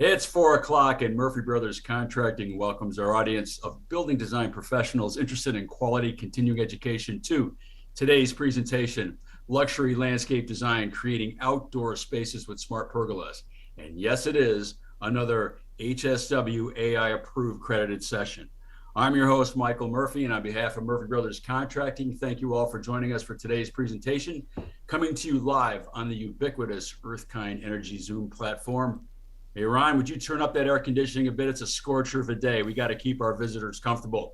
It's 4 o'clock, and Murphy Brothers Contracting welcomes our audience of building design professionals interested in quality continuing education to today's presentation, Luxury Landscape Design, Creating Outdoor Spaces with Smart Pergolas. And yes, it is another HSW AI approved credited session. I'm your host, Michael Murphy, and on behalf of Murphy Brothers Contracting, thank you all for joining us for today's presentation, coming to you live on the ubiquitous Earthkind Energy Zoom platform. Hey, Ryan, would you turn up that air conditioning a bit? It's a scorcher of a day. We got to keep our visitors comfortable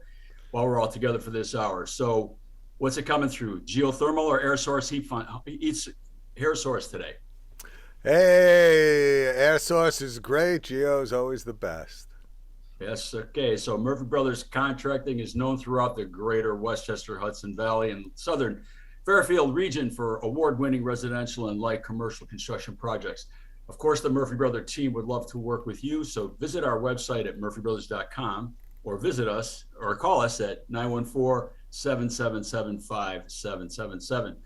while we're all together for this hour. So what's it coming through? Geothermal or air source heat fund? It's air source today. Hey, air source is great. Geo is always the best. Yes, okay. So Murphy Brothers Contracting is known throughout the greater Westchester, Hudson Valley, and southern Fairfield region for award-winning residential and light commercial construction projects. Of course, the Murphy Brother team would love to work with you. So visit our website at murphybrothers.com or visit us or call us at 914-777-5777.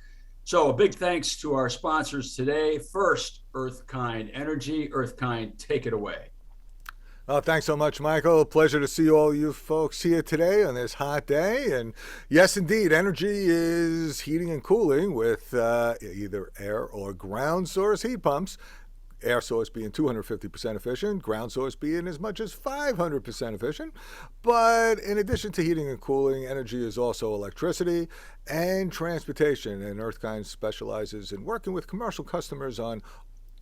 So a big thanks to our sponsors today. First, Earthkind Energy. Earthkind, take it away. Oh, thanks so much, Michael. Pleasure to see all you folks here today on this hot day. And yes, indeed, energy is heating and cooling with either air or ground source heat pumps. Air source being 250% efficient, ground source being as much as 500% efficient. But in addition to heating and cooling, energy is also electricity and transportation. And Earthkind specializes in working with commercial customers on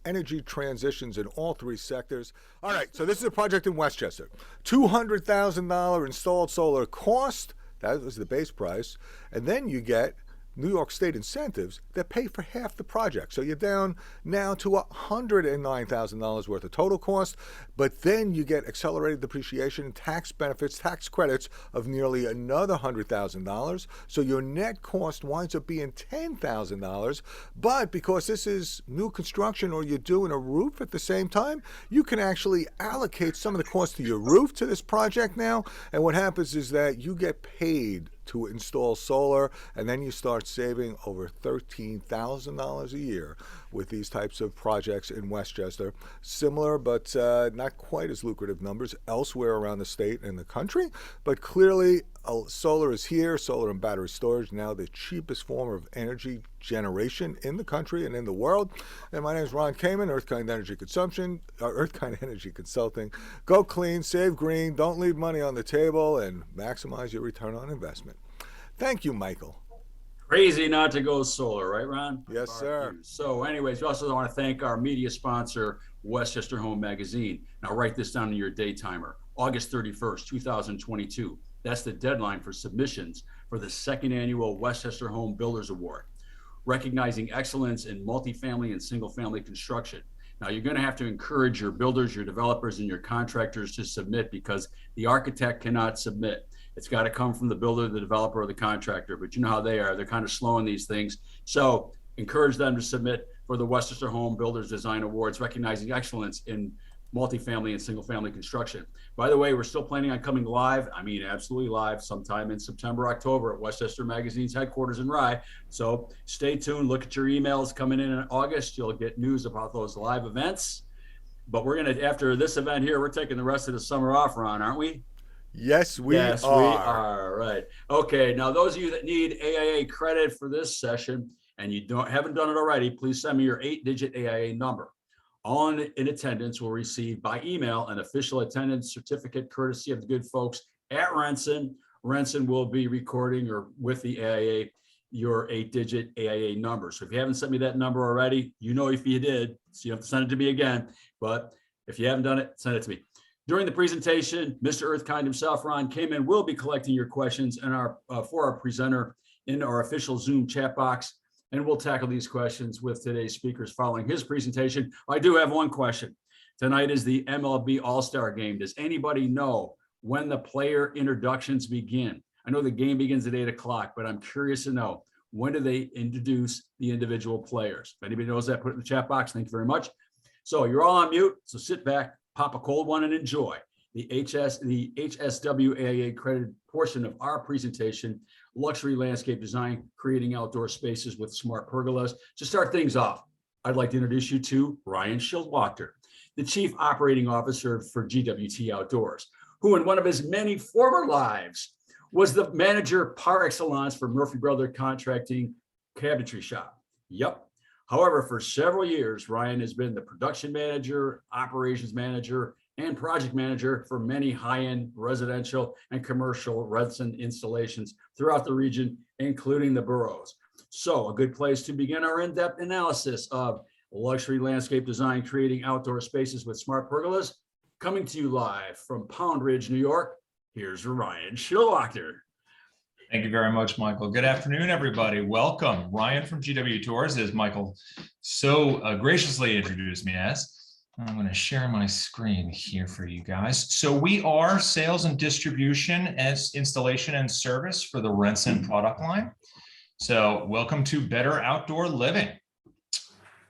energy transitions in all three sectors. All right, so this is a project in Westchester. $200,000 installed solar cost. That was the base price. And then you get New York State incentives that pay for half the project. So you're down now to $109,000 worth of total cost, but then you get accelerated depreciation, tax benefits, tax credits of nearly another $100,000. So your net cost winds up being $10,000. But because this is new construction or you're doing a roof at the same time, you can actually allocate some of the cost to your roof to this project now. And what happens is that you get paid to install solar, and then you start saving over $13,000 a year with these types of projects in Westchester. Similar, but not quite as lucrative numbers elsewhere around the state and the country. But clearly, solar is here. Solar and battery storage, now the cheapest form of energy generation in the country and in the world. And my name is Ron Kamen, Earthkind Energy Consulting. Go clean, save green, don't leave money on the table, and maximize your return on investment. Thank you, Michael. Crazy not to go solar, right, Ron? Yes, sir. So anyways, we also want to thank our media sponsor, Westchester Home Magazine. Now write this down in your day timer. August 31st, 2022. That's the deadline for submissions for the second annual Westchester Home Builders Award, recognizing excellence in multifamily and single-family construction. Now, you're going to have to encourage your builders, your developers, and your contractors to submit because the architect cannot submit. It's got to come from the builder, the developer, or the contractor. But you know how they are. They're kind of slow in these things. So encourage them to submit for the Westchester Home Builders Design Awards, recognizing excellence in multifamily and single-family construction. By the way, we're still planning on coming live. I mean, absolutely live sometime in September, October at Westchester Magazine's headquarters in Rye. So stay tuned. Look at your emails coming in August. You'll get news about those live events. But we're going to, after this event here, we're taking the rest of the summer off, Ron, aren't we? Yes, we Yes, are. we are. Right. Okay. Now, those of you that need AIA credit for this session and you haven't done it already, please send me your 8-digit AIA number. All in attendance will receive by email an official attendance certificate courtesy of the good folks at Renson. Renson will be recording or with the AIA your 8-digit AIA number. So if you haven't sent me that number already, you know if you did, so you have to send it to me again. But if you haven't done it, send it to me. During the presentation, Mr. Earthkind himself, Ron Kamen, will be collecting your questions and for our presenter in our official Zoom chat box. And we'll tackle these questions with today's speakers following his presentation. I do have one question. Tonight is the MLB All-Star Game. Does anybody know when the player introductions begin? I know the game begins at 8 o'clock, but I'm curious to know, when do they introduce the individual players? If anybody knows that, put it in the chat box. Thank you very much. So you're all on mute, so sit back, pop a cold one, and enjoy the HSWAA accredited portion of our presentation, Luxury Landscape Design, Creating Outdoor Spaces with Smart Pergolas. To start things off, I'd like to introduce you to Ryan Schildwachter, the Chief Operating Officer for GWT Outdoors, who in one of his many former lives was the manager par excellence for Murphy Brother Contracting Cabinetry Shop. Yep. However, for several years, Ryan has been the production manager, operations manager, and project manager for many high-end residential and commercial Renson installations throughout the region, including the boroughs. So a good place to begin our in-depth analysis of luxury landscape design, creating outdoor spaces with smart pergolas. Coming to you live from Pound Ridge, New York, here's Ryan Schillwachter. Thank you very much, Michael. Good afternoon, everybody. Welcome. Ryan from GW Tours, as Michael so graciously introduced me as. I'm going to share my screen here for you guys. So we are sales and distribution as installation and service for the Renson product line. So welcome to Better Outdoor Living.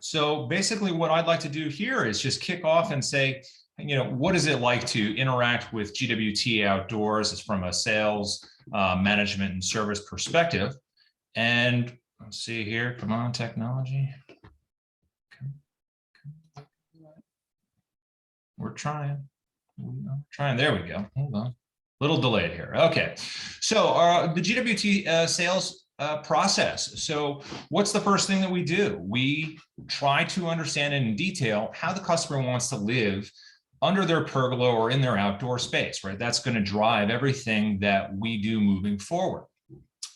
So basically what I'd like to do here is just kick off and say, what is it like to interact with GWT Outdoors from a sales, management and service perspective? And let's see here, come on, technology. We're trying. There we go. Hold on. Little delayed here. Okay. So the GWT sales process. So what's the first thing that we do? We try to understand in detail how the customer wants to live under their pergola or in their outdoor space, right? That's going to drive everything that we do moving forward.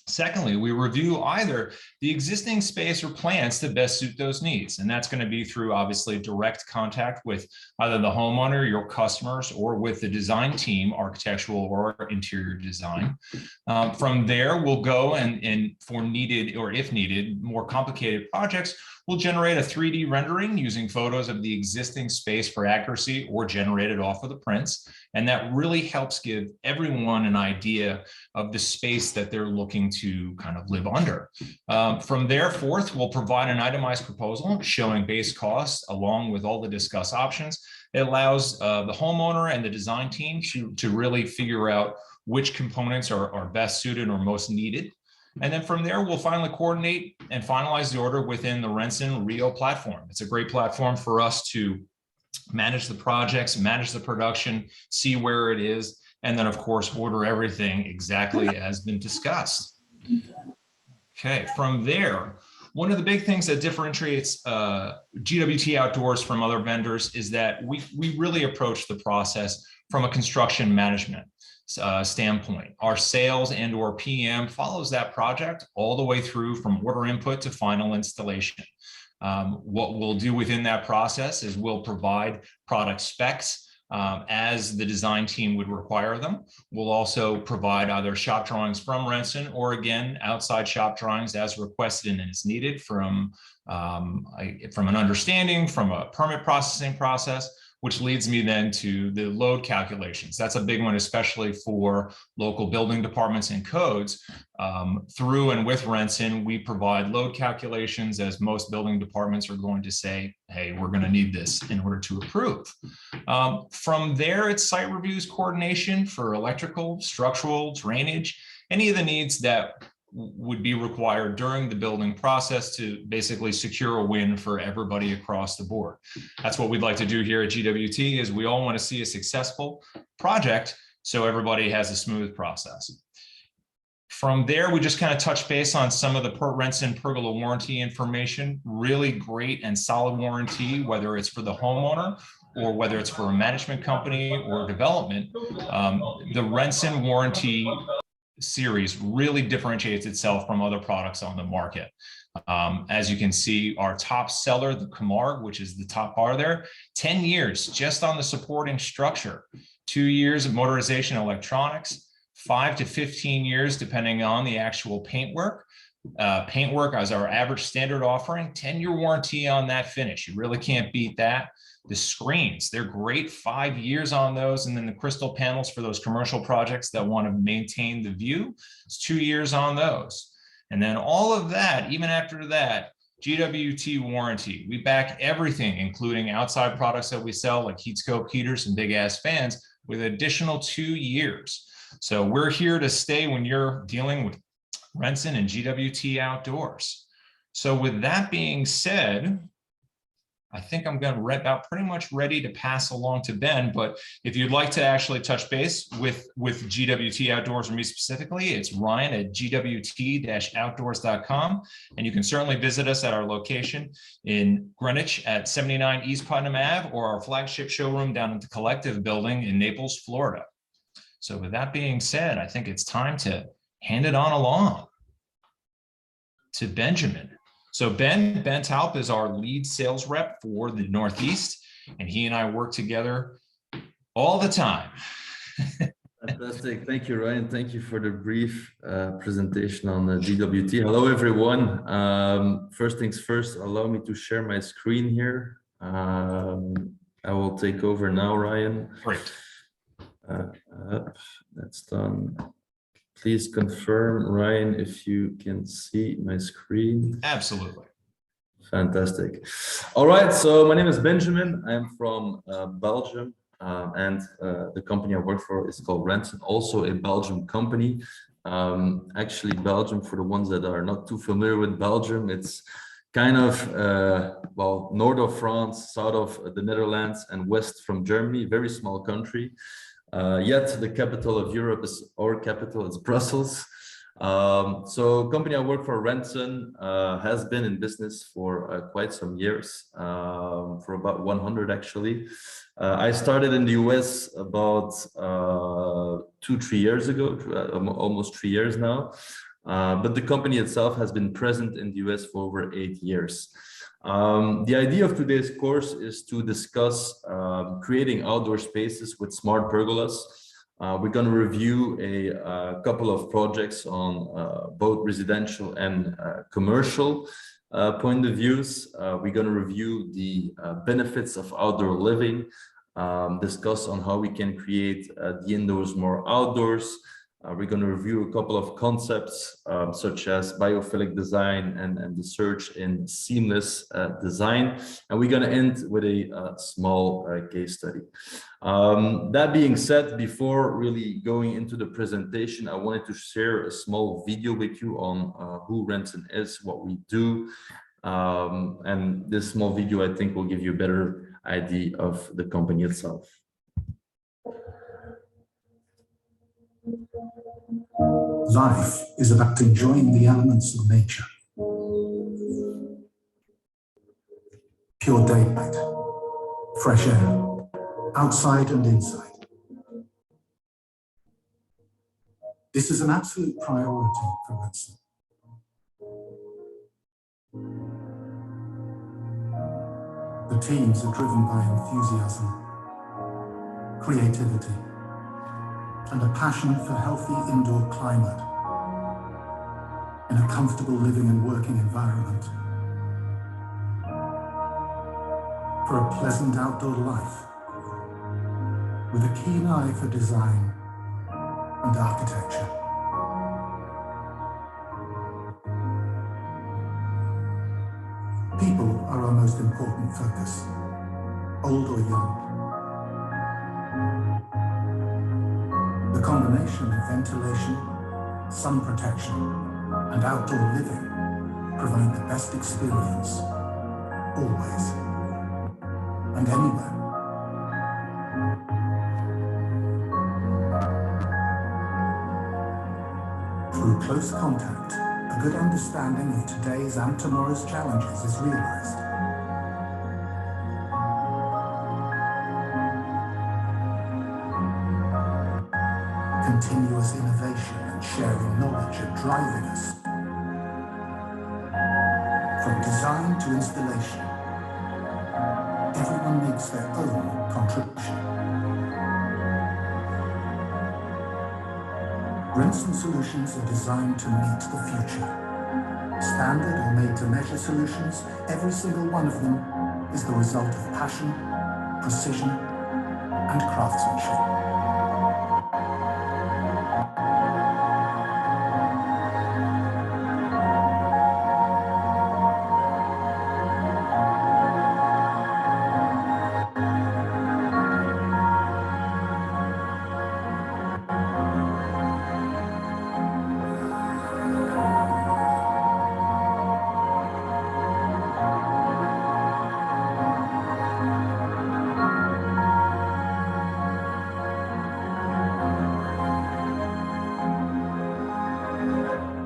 Secondly, we review either the existing space or plans to best suit those needs. And that's going to be through obviously direct contact with either the homeowner, your customers, or with the design team, architectural or interior design. From there, we'll go and for needed or if needed, more complicated projects, we'll generate a 3D rendering using photos of the existing space for accuracy or generate it off of the prints. And that really helps give everyone an idea of the space that they're looking to kind of live under. From there forth, we'll provide an itemized proposal showing base costs along with all the discussed options. It allows the homeowner and the design team to really figure out which components are best suited or most needed. And then from there, we'll finally coordinate and finalize the order within the Renson Rio platform. It's a great platform for us to manage the projects, manage the production, see where it is, and then of course, order everything exactly as been discussed. Okay, from there, one of the big things that differentiates GWT Outdoors from other vendors is that we really approach the process from a construction management standpoint. Our sales and or PM follows that project all the way through from order input to final installation. What we'll do within that process is we'll provide product specs as the design team would require them. We'll also provide either shop drawings from Renson or again, outside shop drawings as requested and as needed from an understanding, from a permit processing process, which leads me then to the load calculations. That's a big one, especially for local building departments and codes. Through and with Renson, we provide load calculations as most building departments are going to say, hey, we're gonna need this in order to approve. From there, it's site reviews coordination for electrical, structural, drainage, any of the needs that would be required during the building process to basically secure a win for everybody across the board. That's what we'd like to do here at GWT is we all want to see a successful project so everybody has a smooth process. From there, we just kind of touch base on some of the Renson pergola warranty information, really great and solid warranty, whether it's for the homeowner or whether it's for a management company or development. The Renson warranty series really differentiates itself from other products on the market. As you can see, our top seller, the Camargue, which is the top bar there, 10 years just on the supporting structure, 2 years of motorization electronics, 5 to 15 years depending on the actual paintwork. Paintwork as our average standard offering, 10-year warranty on that finish. You really can't beat that. The screens, they're great, 5 years on those. And then the crystal panels for those commercial projects that want to maintain the view, it's 2 years on those. And then all of that, even after that, GWT warranty. We back everything, including outside products that we sell like heat scope heaters and big ass fans with additional 2 years. So we're here to stay when you're dealing with Renson and GWT Outdoors. So with that being said, I think I'm going to about pretty much ready to pass along to Ben, but if you'd like to actually touch base with GWT Outdoors or me specifically, it's Ryan at gwt-outdoors.com. And you can certainly visit us at our location in Greenwich at 79 East Putnam Ave, or our flagship showroom down at the Collective Building in Naples, Florida. So with that being said, I think it's time to hand it on along to Benjamin. So Ben Talpe is our lead sales rep for the Northeast, and he and I work together all the time. Fantastic. Thank you, Ryan. Thank you for the brief presentation on the GWT. Hello, everyone. First things first, allow me to share my screen here. I will take over now, Ryan. Great. That's done. Please confirm, Ryan, if you can see my screen. Absolutely. Fantastic. All right, so my name is Benjamin. I'm from Belgium, and the company I work for is called Renson, also a Belgium company. Actually, Belgium, for the ones that are not too familiar with Belgium, it's kind of, well, north of France, south of the Netherlands, and west from Germany, very small country. Yet the capital of Europe is our capital, it's Brussels. So company I work for, Renson, has been in business for quite some years, for about 100 actually. I started in the US about 2-3 years ago, almost 3 years now. But the company itself has been present in the US for over 8 years. The idea of today's course is to discuss creating outdoor spaces with smart pergolas. We're going to review a couple of projects on both residential and commercial point of views. We're going to review the benefits of outdoor living, discuss on how we can create the indoors more outdoors. We're going to review a couple of concepts such as biophilic design and the search in seamless design. And we're going to end with a small case study. That being said, before really going into the presentation, I wanted to share a small video with you on who Renson is, what we do. And this small video, I think, will give you a better idea of the company itself. Life is about enjoying the elements of nature. Pure daylight, fresh air, outside and inside. This is an absolute priority for Renson. The teams are driven by enthusiasm, creativity, and a passion for healthy indoor climate in a comfortable living and working environment, for a pleasant outdoor life with a keen eye for design and architecture. People are our most important focus, old or young. The combination of ventilation, sun protection, and outdoor living provide the best experience, always and anywhere. Through close contact, a good understanding of today's and tomorrow's challenges is realized. Continuous innovation and sharing knowledge are driving us. From design to installation, everyone makes their own contribution. Renson solutions are designed to meet the future. Standard or made-to-measure solutions, every single one of them is the result of passion, precision, and craftsmanship.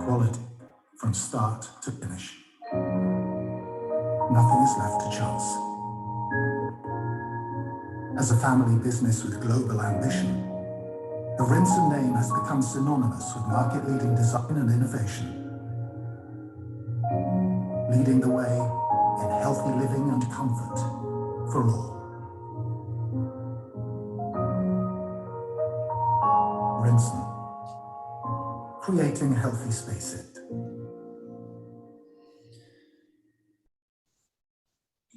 quality from start to finish. Nothing is left to chance. As a family business with global ambition, the Renson name has become synonymous with market-leading design and innovation, leading the way in healthy living and comfort for all. Renson, creating healthy spaces.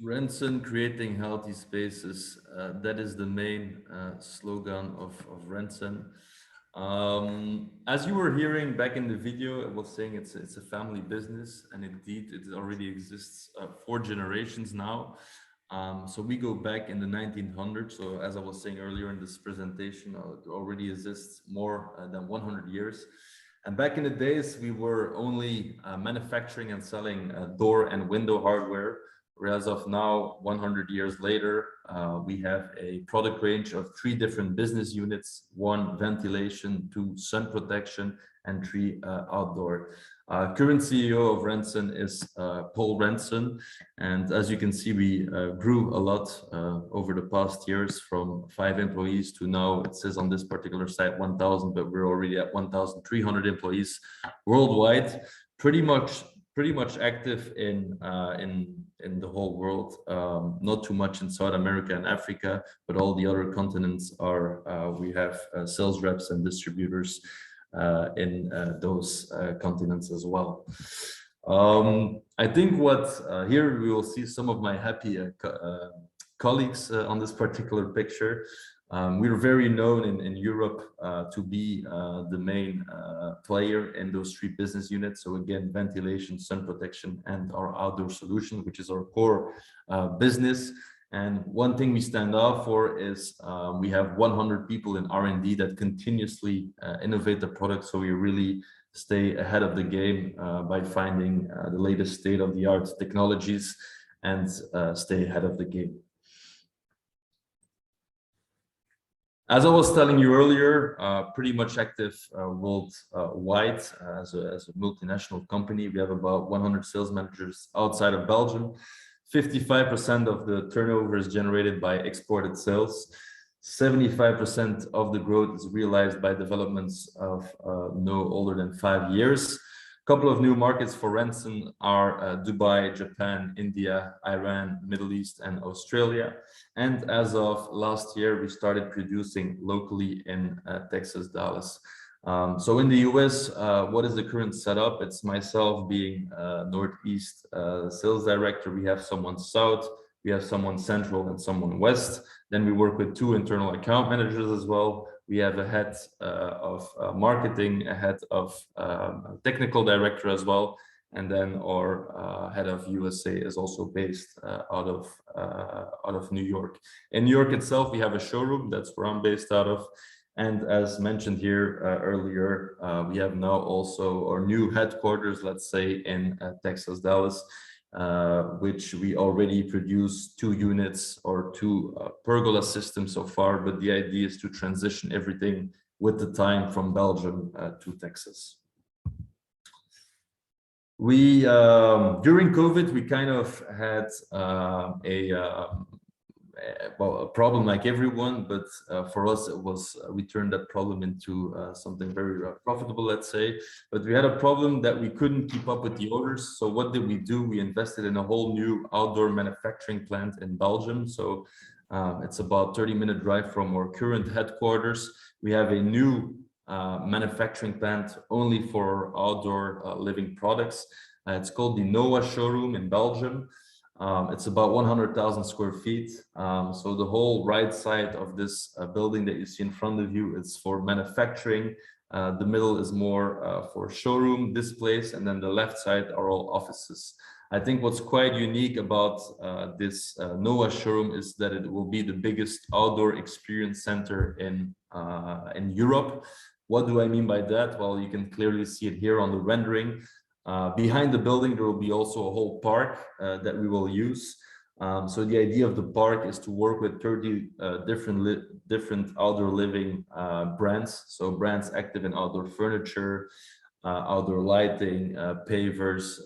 Renson, creating healthy spaces. That is the main slogan of Renson. As you were hearing back in the video, I was saying it's a family business, and indeed it already exists 4 generations now. So we go back in the 1900s. So as I was saying earlier in this presentation, it already exists more than 100 years. And back in the days, we were only manufacturing and selling door and window hardware. Whereas of now, 100 years later, we have a product range of 3 different business units: 1 ventilation, 2 sun protection, and 3 outdoor. Current CEO of Renson is Paul Renson. And as you can see, we grew a lot over the past years, from 5 employees to now, it says on this particular site 1,000, but we're already at 1,300 employees worldwide. Pretty much active in the whole world, not too much in South America and Africa, but all the other continents are, we have sales reps and distributors in those continents as well. I think what here we will see some of my happy colleagues on this particular picture. We're very known in Europe to be the main player in those 3 business units. So again, ventilation, sun protection, and our outdoor solution, which is our core business. And one thing we stand out for is we have 100 people in R&D that continuously innovate the product. So we really stay ahead of the game by finding the latest state-of-the-art technologies and stay ahead of the game. As I was telling you earlier, pretty much active worldwide as a multinational company. We have about 100 sales managers outside of Belgium. 55% of the turnover is generated by exported sales. 75% of the growth is realized by developments of no older than 5 years. A couple of new markets for Renson are Dubai, Japan, India, Iran, Middle East, and Australia. And as of last year, we started producing locally in Texas, Dallas. So in the US, what is the current setup? It's myself being Northeast sales director. We have someone South, we have someone Central, and someone West. Then we work with 2 internal account managers as well. We have a head of marketing, a head of technical director as well. And then our head of USA is also based out of New York. In New York itself, we have a showroom. That's where I'm based out of. And as mentioned here earlier, we have now also our new headquarters, let's say, in Texas, Dallas, which we already produce 2 units or 2 pergola systems so far. But the idea is to transition everything with the time from Belgium to Texas. We during COVID, we kind of had a problem like everyone, but for us it was we turned that problem into something very profitable, let's say. But we had a problem that we couldn't keep up with the orders. So what did we do? We invested in a whole new outdoor manufacturing plant in Belgium. So it's about 30-minute drive from our current headquarters. We have a new manufacturing plant only for outdoor living products. It's called the Noaa Showroom in Belgium. It's about 100,000 square feet. So the whole right side of this building that you see in front of you is for manufacturing. The middle is more for showroom displays, and then the left side are all offices. I think what's quite unique about this Noaa Showroom is that it will be the biggest outdoor experience center in Europe. What do I mean by that? Well, you can clearly see it here on the rendering. Behind the building, there will be also a whole park that we will use. So the idea of the park is to work with 30 different outdoor living brands. So brands active in outdoor furniture, outdoor lighting, pavers,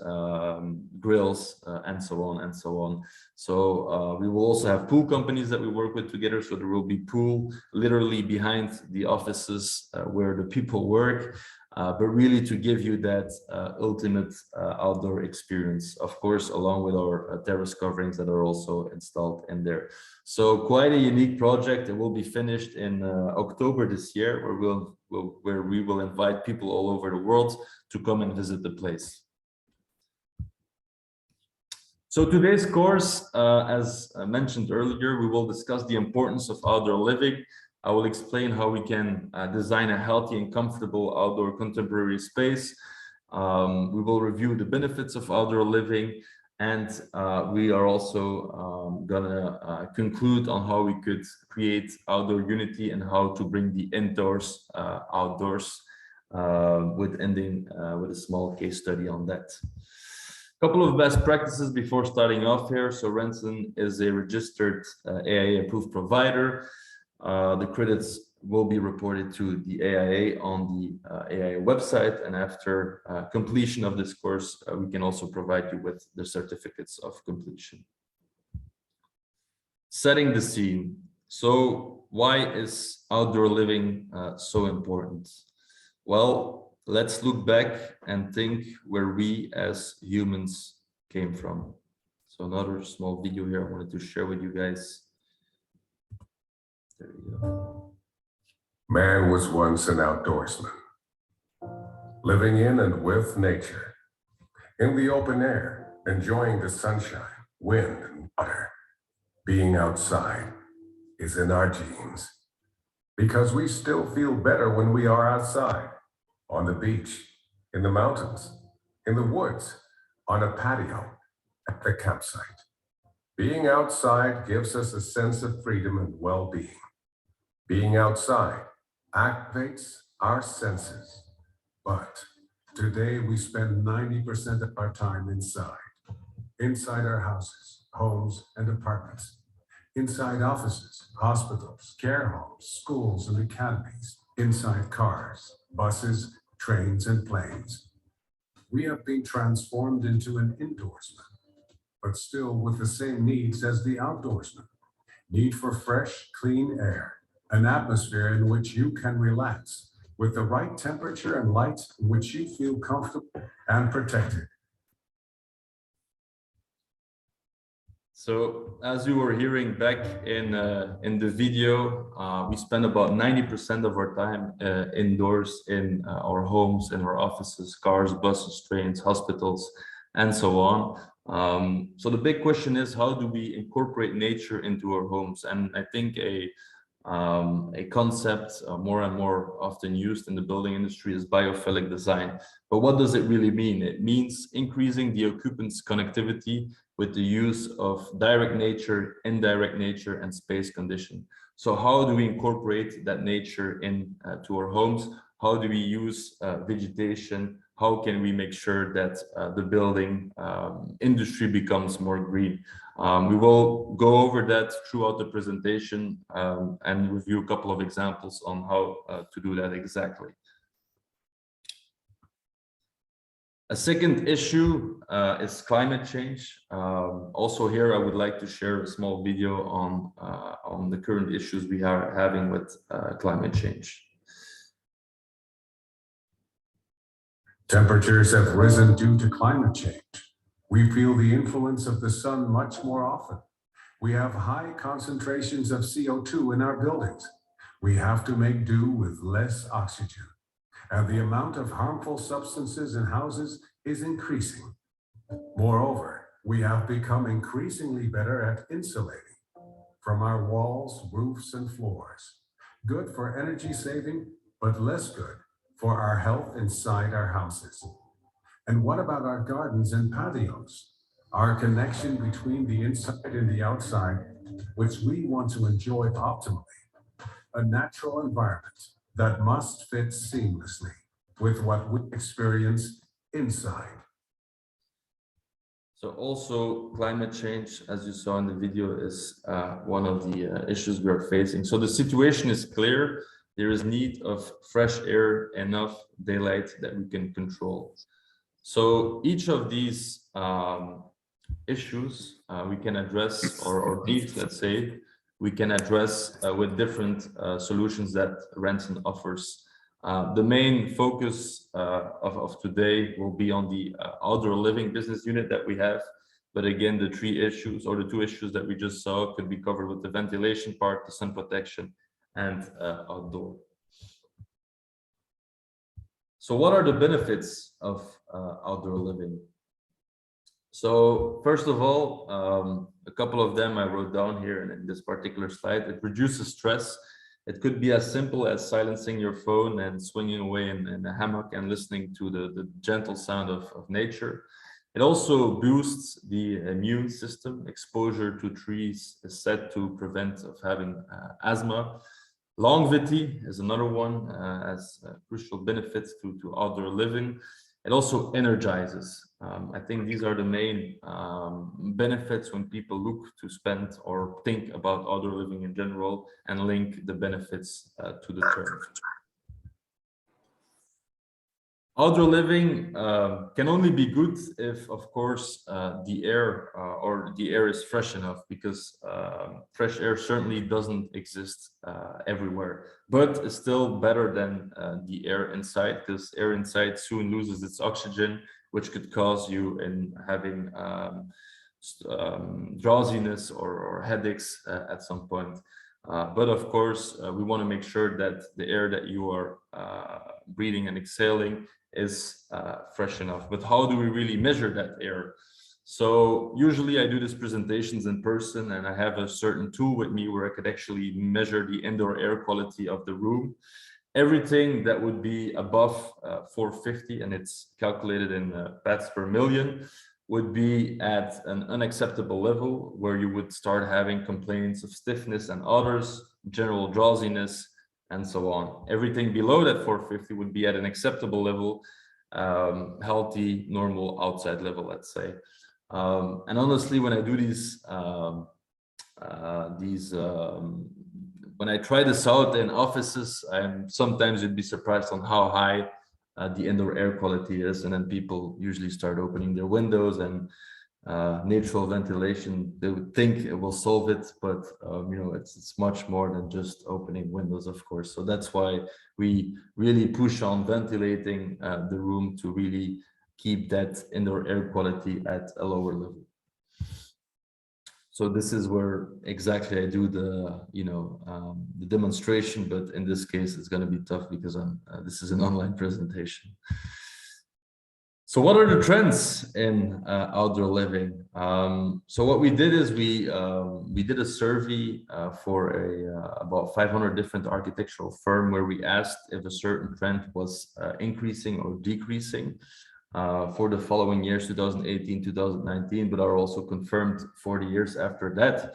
grills, and so on and so on. So we will also have pool companies that we work with together. So there will be pool literally behind the offices where the people work, but really to give you that ultimate outdoor experience, of course, along with our terrace coverings that are also installed in there. So quite a unique project. It will be finished in October this year, where we will invite people all over the world to come and visit the place. So today's course, as mentioned earlier, we will discuss the importance of outdoor living. I will explain how we can design a healthy and comfortable outdoor contemporary space. We will review the benefits of outdoor living, and we are also gonna conclude on how we could create outdoor unity and how to bring the indoors outdoors, with ending with a small case study on that. Couple of best practices before starting off here. So Renson is a registered AIA approved provider. The credits will be reported to the AIA on the AIA website, and after completion of this course, we can also provide you with the certificates of completion. Setting the scene. So why is outdoor living so important? Well, let's look back and think where we as humans came from. So another small video here I wanted to share with you guys. There you go. Man was once an outdoorsman, living in and with nature, in the open air, enjoying the sunshine, wind, and water. Being outside is in our genes, because we still feel better when we are outside, on the beach, in the mountains, in the woods, on a patio, at the campsite. Being outside gives us a sense of freedom and well-being. Being outside activates our senses, but today we spend 90% of our time inside our houses, homes, and apartments, inside offices, hospitals, care homes, schools, and academies, inside cars, buses, trains, and planes. We have been transformed into an indoorsman, but still with the same needs as the outdoorsman. Need for fresh, clean air, an atmosphere in which you can relax, with the right temperature and light in which you feel comfortable and protected. So as you were hearing back in the video, we spend about 90% of our time indoors in our homes, in our offices, cars, buses, trains, hospitals, and so on. So the big question is, how do we incorporate nature into our homes? And I think a concept more and more often used in the building industry is biophilic design. But what does it really mean? It means increasing the occupant's connectivity with the use of direct nature, indirect nature, and space condition. So how do we incorporate that nature in to our homes? How do we use vegetation? How can we make sure that the building industry becomes more green? We will go over that throughout the presentation and review a couple of examples on how to do that exactly. A second issue is climate change. Also here, I would like to share a small video on the current issues we are having with climate change. Temperatures have risen due to climate change. We feel the influence of the sun much more often. We have high concentrations of CO2 in our buildings. We have to make do with less oxygen, and the amount of harmful substances in houses is increasing. Moreover, we have become increasingly better at insulating from our walls, roofs, and floors. Good for energy saving, but less good for our health inside our houses. And what about our gardens and patios? Our connection between the inside and the outside, which we want to enjoy optimally. A natural environment that must fit seamlessly with what we experience inside. So also climate change, as you saw in the video, is one of the issues we are facing. So the situation is clear. there is need of fresh air, enough daylight that we can control. So each of these issues we can address, or needs, let's say, we can address with different solutions that Renson offers. The main focus of today will be on the outdoor living business unit that we have. But again, the three issues, or the two issues that we just saw, could be covered with the ventilation part, the sun protection, and outdoor. So what are the benefits of outdoor living? So first of all, a couple of them I wrote down here in this particular slide. It reduces stress. It could be as simple as silencing your phone and swinging away in a hammock and listening to the gentle sound of nature. It also boosts the immune system. Exposure to trees is said to prevent of having asthma. Longevity is another one, as crucial benefits to outdoor living. It also energizes. I think these are the main benefits when people look to spend or think about outdoor living in general and link the benefits to the term. Outdoor living can only be good if, of course, the air is fresh enough, because fresh air certainly doesn't exist everywhere, but it's still better than the air inside, because air inside soon loses its oxygen, which could cause you in having drowsiness or headaches at some point. But of course, we want to make sure that the air that you are breathing and exhaling is fresh enough. But how do we really measure that air? So usually I do these presentations in person, and I have a certain tool with me where I could actually measure the indoor air quality of the room. Everything that would be above 450, and it's calculated in parts per million, would be at an unacceptable level, where you would start having complaints of stiffness and others, general drowsiness, and so on. Everything below that 450 would be at an acceptable level, healthy, normal outside level, let's say. And honestly, when I do when I try this out in offices, sometimes you'd be surprised on how high the indoor air quality is, and then people usually start opening their windows and natural ventilation. They would think it will solve it, but you know, it's much more than just opening windows, of course. So that's why we really push on ventilating the room to really keep that indoor air quality at a lower level. So this is where exactly I do the the demonstration, but in this case it's going to be tough because this is an online presentation. So what are the trends in outdoor living? So what we did is we did a survey for about 500 different architectural firms, where we asked if a certain trend was increasing or decreasing for the following years, 2018, 2019, but are also confirmed 40 years after that.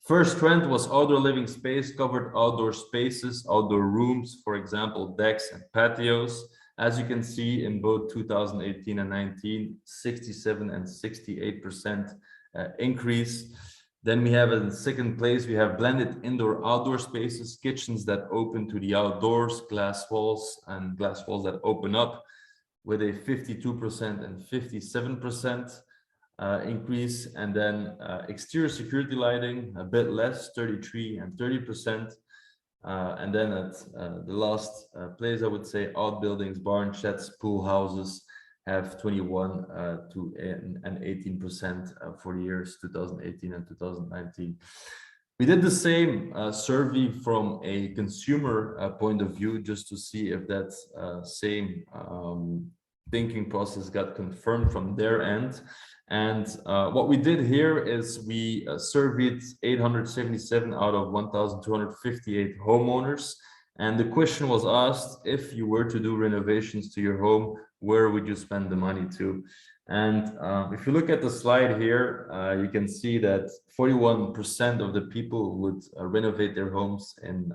First trend was outdoor living space, covered outdoor spaces, outdoor rooms, for example, decks and patios. As you can see, in both 2018 and 19, 67 and 68% increase. Then we have in second place, we have blended indoor-outdoor spaces, kitchens that open to the outdoors, glass walls that open up, with a 52% and 57% increase. And then exterior security lighting, a bit less, 33 and 30%. And then at the last place, I would say outbuildings, barn sheds, pool houses have 21 to and 18% for the years 2018 and 2019. We did the same survey from a consumer point of view, just to see if that same thinking process got confirmed from their end. And what we did here is we surveyed 877 out of 1,258 homeowners. And the question was asked, if you were to do renovations to your home, where would you spend the money to? And if you look at the slide here, you can see that 41% of the people would renovate their homes in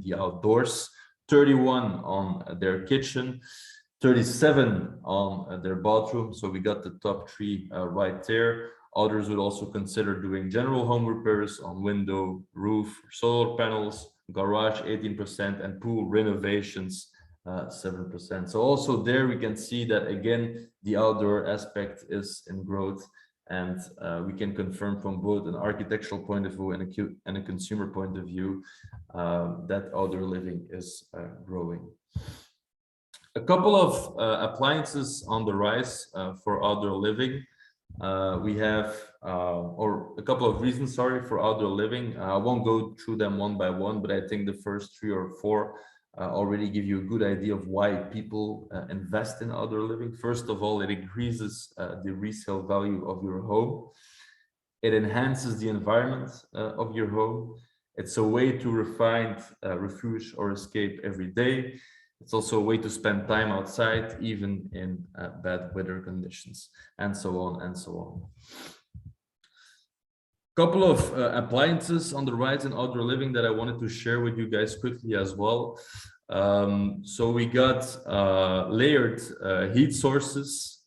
the outdoors, 31 on their kitchen, 37 on their bathroom. So we got the top three right there. Others would also consider doing general home repairs on window, roof, solar panels, garage 18%, and pool renovations 7%. So also there we can see that again, the outdoor aspect is in growth, and we can confirm from both an architectural point of view and a consumer point of view that outdoor living is growing. A couple of appliances on the rise for outdoor living. We have, or a couple of reasons, sorry, for outdoor living. I won't go through them one by one, but I think the first 3 or 4 already give you a good idea of why people invest in outdoor living. First of all, it increases the resale value of your home. It enhances the environment of your home. It's a way to find refuge or escape every day. It's also a way to spend time outside, even in bad weather conditions, and so on and so on. Couple of appliances on the rise in outdoor living that I wanted to share with you guys quickly as well. So we got layered heat sources,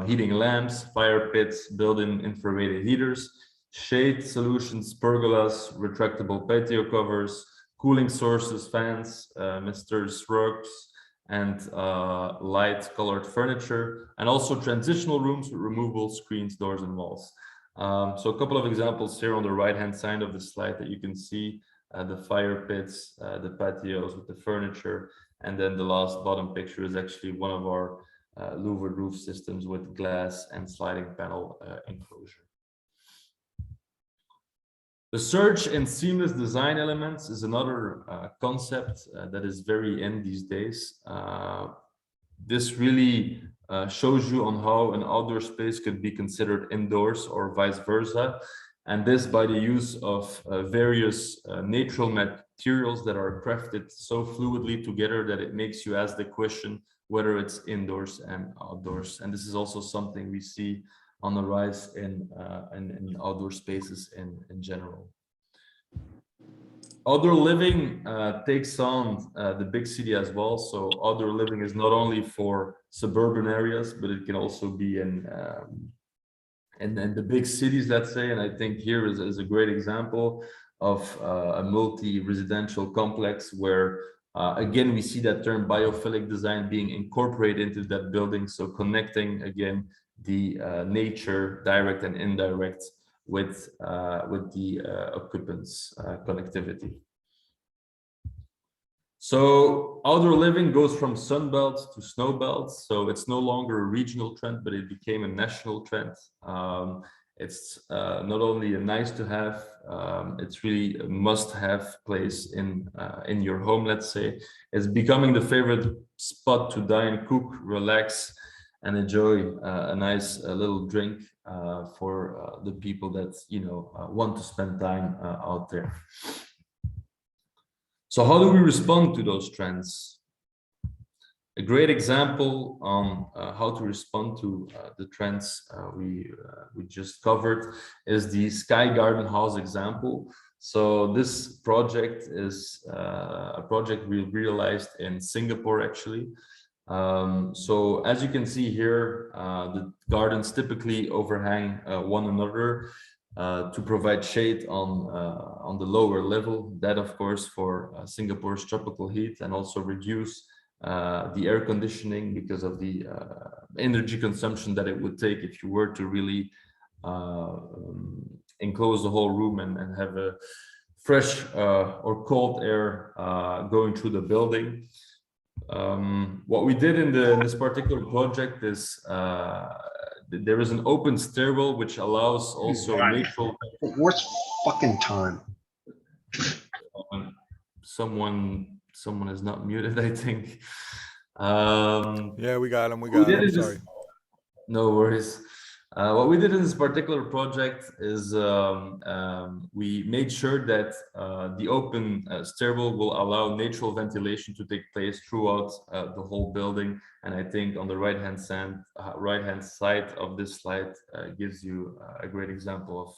heating lamps, fire pits, built-in infrared heaters, shade solutions, pergolas, retractable patio covers, cooling sources, fans, misters, rugs, and light colored furniture, and also transitional rooms with removable screens, doors, and walls. So a couple of examples here on the right-hand side of the slide that you can see the fire pits, the patios with the furniture, and then the last bottom picture is actually one of our louvered roof systems with glass and sliding panel enclosure. The surge in seamless design elements is another concept that is very in these days. This really shows you on how an outdoor space could be considered indoors or vice versa. And this by the use of various natural materials that are crafted so fluidly together that it makes you ask the question whether it's indoors and outdoors. And this is also something we see on the rise in outdoor spaces in general. Outdoor living takes on the big city as well. So outdoor living is not only for suburban areas, but it can also be in the big cities, let's say. And I think here is a great example of a multi-residential complex where, again, we see that term biophilic design being incorporated into that building. So connecting, again, the nature, direct and indirect, with the occupants' connectivity. So outdoor living goes from sun belts to snow belts. So it's no longer a regional trend, but it became a national trend. It's not only a nice to have, it's really a must-have place in your home, let's say. It's becoming the favorite spot to dine, cook, relax, and enjoy a nice little drink for the people that want to spend time out there. So how do we respond to those trends? A great example on how to respond to the trends we just covered is the Sky Garden House example. So this project is a project we realized in Singapore, actually. So as you can see here, the gardens typically overhang one another to provide shade on the lower level. That, of course, for Singapore's tropical heat, and also reduce the air conditioning because of the energy consumption that it would take if you were to really enclose the whole room and have a fresh or cold air going through the building. What we did in this particular project is there is an open stairwell which allows also natural. Worst fucking time. Someone is not muted, I think. Yeah, we got him. We got him. Sorry. No worries. What we did in this particular project is we made sure that the open stairwell will allow natural ventilation to take place throughout the whole building. And I think on the right-hand side of this slide gives you a great example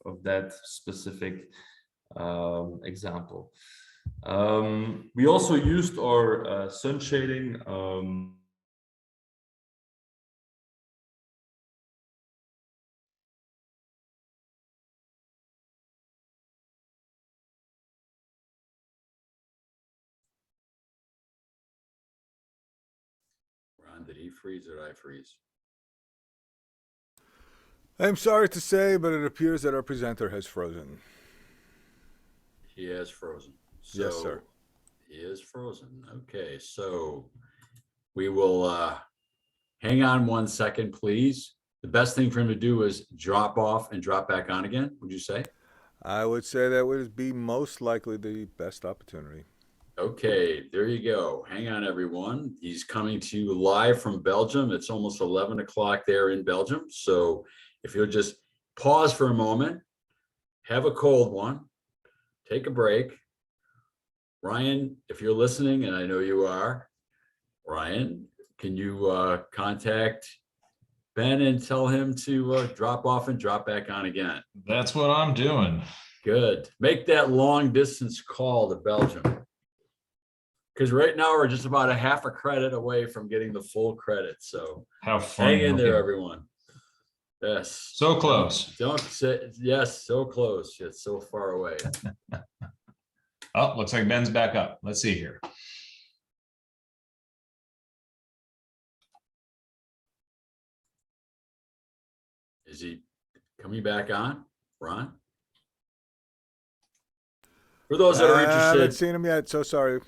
of that specific example. We also used our sun shading. did he freeze or did I freeze? I'm sorry to say, but it appears that our presenter has frozen. He has frozen. So Yes, sir. He is frozen. Okay, so we will hang on 1 second, please. The best thing for him to do is drop off and drop back on again, would you say? I would say that would be most likely the best opportunity. Okay, there you go. Hang on, everyone. He's coming to you live from Belgium. It's almost 11 o'clock there in Belgium. So if you'll just pause for a moment, have a cold one, take a break. Ryan, if you're listening, and I know you are, Ryan, can you contact Ben and tell him to drop off and drop back on again? That's what I'm doing. Good. Make that long distance call to Belgium. Because right now we're just about a half a credit away from getting the full credit. So How funny. hang in there, Okay. everyone. Yes. So close. Don't say yes, so close. Yet so far away. Oh, looks like Ben's back up. Let's see here. Is he coming back on, Ron? For those that are I haven't interested, seen him yet, so sorry.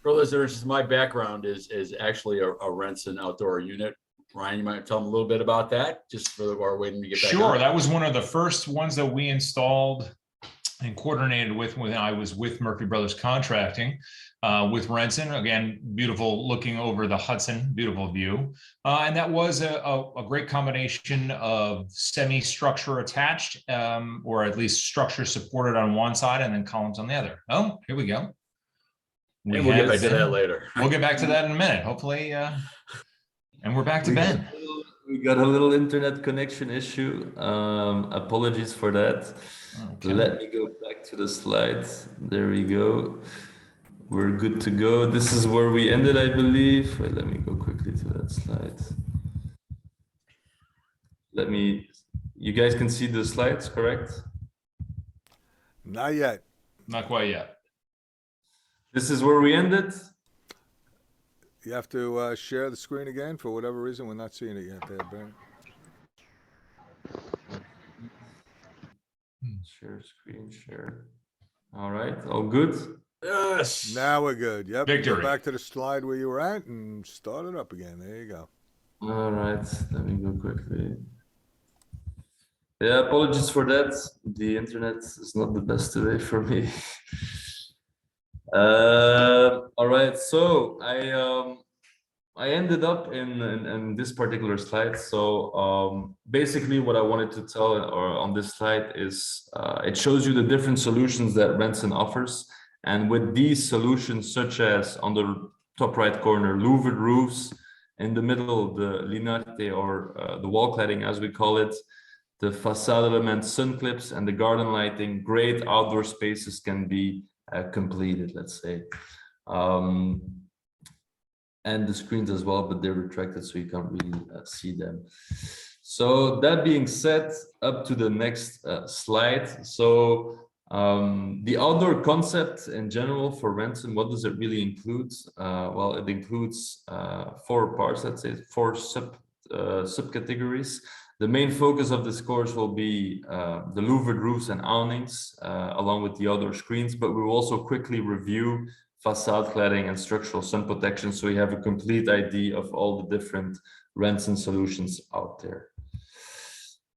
for those that are interested, my background is actually a Renson outdoor unit. Ryan, you might tell them a little bit about that, just for our waiting to get back Sure, on. that was one of the first ones that we installed and coordinated with when I was with Murphy Brothers Contracting with Renson. Again, beautiful looking over the Hudson, beautiful view. And that was a great combination of semi-structure attached, or at least structure supported on one side and then columns on the other. Oh, here we go. And we'll get back to that later. We'll get back to that in a minute, hopefully. And we're back to Ben. We got a little internet connection issue. Apologies for that. Okay. Let me go back to the slides. There we go. We're good to go. This is where we ended, I believe. Wait, let me go quickly to that slide. You guys can see the slides, correct? Not yet. Not quite yet. This is where we ended. You have to share the screen again. For whatever reason, we're not seeing it yet there, Ben. Share screen, share. All right, all good. Yes. Now we're good. Yep. Victory. Go back to the slide where you were at and start it up again. There you go. All right, let me go quickly. Yeah, apologies for that. The internet is not the best today for me. All right, so I ended up in this particular slide. So basically what I wanted to tell on this slide is it shows you the different solutions that Renson offers. And with these solutions, such as on the top right corner, louvered roofs, in the middle, the linate or the wall cladding, as we call it, the facade elements, sun clips, and the garden lighting, great outdoor spaces can be completed, let's say. And the screens as well, but they're retracted, so you can't really see them. So that being said, up to the next slide. So the outdoor concept in general for Renson, what does it really include? Well, it includes 4 parts, let's say 4 subcategories. The main focus of this course will be the louvered roofs and awnings, along with the outdoor screens, but we will also quickly review facade cladding and structural sun protection, so we have a complete idea of all the different Renson solutions out there.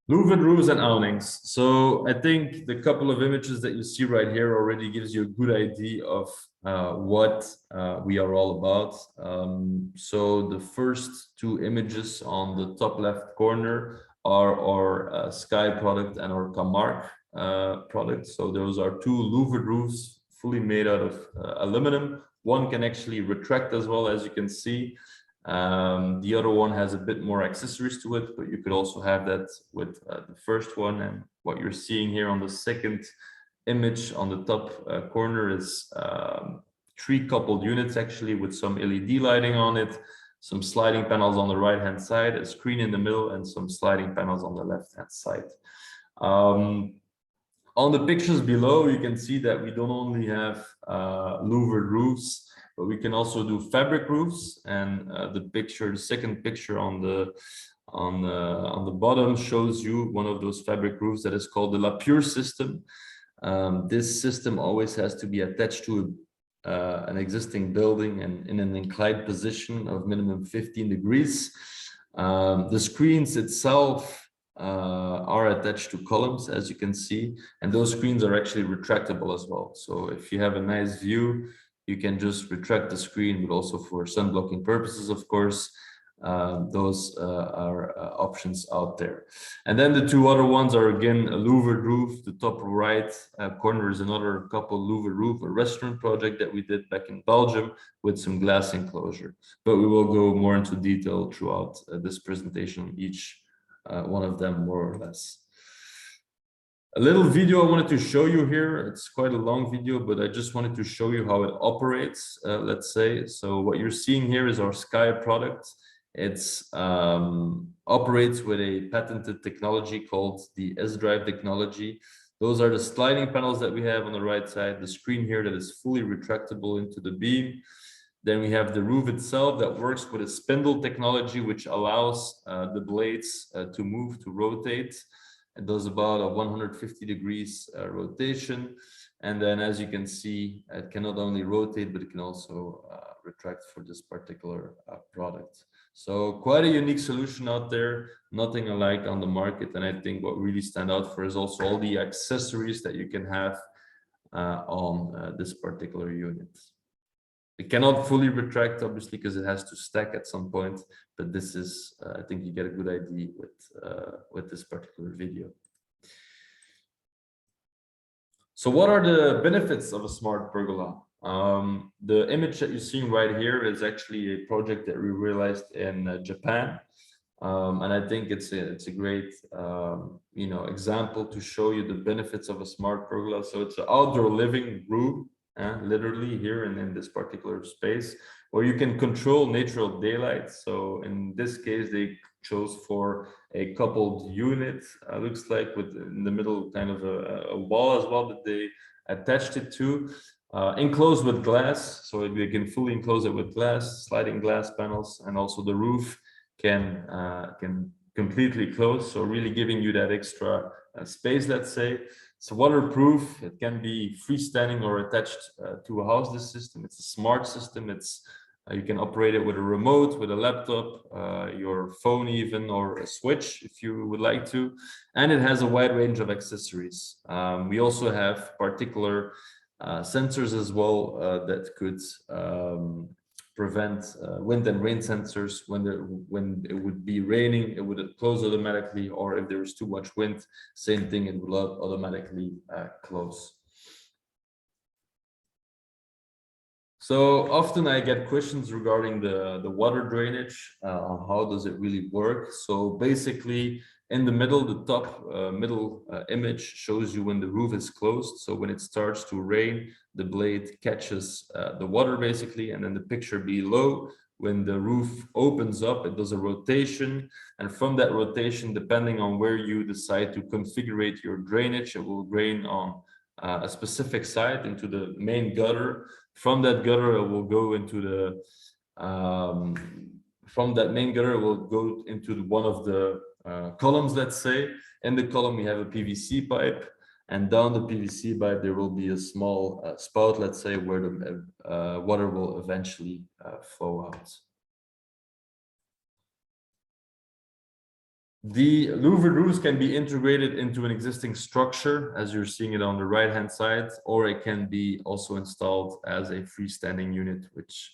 Louvered roofs and awnings. So I think the couple of images that you see right here already gives you a good idea of what we are all about. So the first 2 images on the top left corner are our Sky product and our Camargue product. So those are 2 louvered roofs fully made out of aluminum. One can actually retract as well, as you can see. The other one has a bit more accessories to it, but you could also have that with the first one. And what you're seeing here on the second image on the top corner is 3 coupled units actually, with some LED lighting on it, some sliding panels on the right hand side, a screen in the middle, and some sliding panels on the left hand side. On the pictures below, you can see that we don't only have louvered roofs but we can also do fabric roofs. And the second picture on the bottom shows you one of those fabric roofs that is called the La Pure system. This system always has to be attached to an existing building and in an inclined position of minimum 15 degrees. The screens itself are attached to columns, as you can see, and those screens are actually retractable as well. So if you have a nice view, you can just retract the screen, but also for sun blocking purposes, of course. Those are options out there. And then the two other ones are again a louvered roof. The top right corner is another couple louvered roof, a restaurant project that we did back in Belgium with some glass enclosure. But we will go more into detail throughout this presentation, each one of them more or less. A little video I wanted to show you here. It's quite a long video, but I just wanted to show you how it operates, let's say. So what you're seeing here is our Sky product. It's operates with a patented technology called the S-Drive technology. Those are the sliding panels that we have on the right side, the screen here that is fully retractable into the beam. Then we have the roof itself that works with a spindle technology, which allows the blades to move, to rotate. It does about a 150 degrees rotation. And then, as you can see, it can not only rotate, but it can also retract for this particular product. So quite a unique solution out there, nothing alike on the market. And I think what really stand out for is also all the accessories that you can have on this particular unit. It cannot fully retract, obviously, because it has to stack at some point, but this is, I think you get a good idea with this particular video. So what are the benefits of a smart pergola? The image that you're seeing right here is actually a project that we realized in Japan. And I think it's a great example to show you the benefits of a smart pergola. So it's an outdoor living room, literally here in this particular space, where you can control natural daylight. So in this case, they chose for a coupled unit, looks like, with in the middle kind of a wall as well that they attached it to, enclosed with glass. So we can fully enclose it with glass, sliding glass panels, and also the roof can completely close. So really giving you that extra space, let's say. It's waterproof. It can be freestanding or attached to a house. This system, it's a smart system. It's you can operate it with a remote, with a laptop, your phone even, or a switch if you would like to. And it has a wide range of accessories. We also have particular sensors as well that could prevent wind and rain sensors. When it would be raining, it would close automatically, or if there is too much wind, same thing, it will automatically close. So often I get questions regarding the water drainage, how does it really work? So basically in the middle, the top middle image shows you when the roof is closed. So when it starts to rain, the blade catches the water basically, and then the picture below, when the roof opens up, it does a rotation. And from that rotation, depending on where you decide to configure your drainage, it will drain on a specific side into the main gutter. From that gutter, it will go into the from that main gutter, it will go into one of the columns, let's say. In the column, we have a PVC pipe, and down the PVC pipe, there will be a small spout, let's say, where the water will eventually flow out. The louvered roofs can be integrated into an existing structure, as you're seeing it on the right-hand side, or it can be also installed as a freestanding unit, which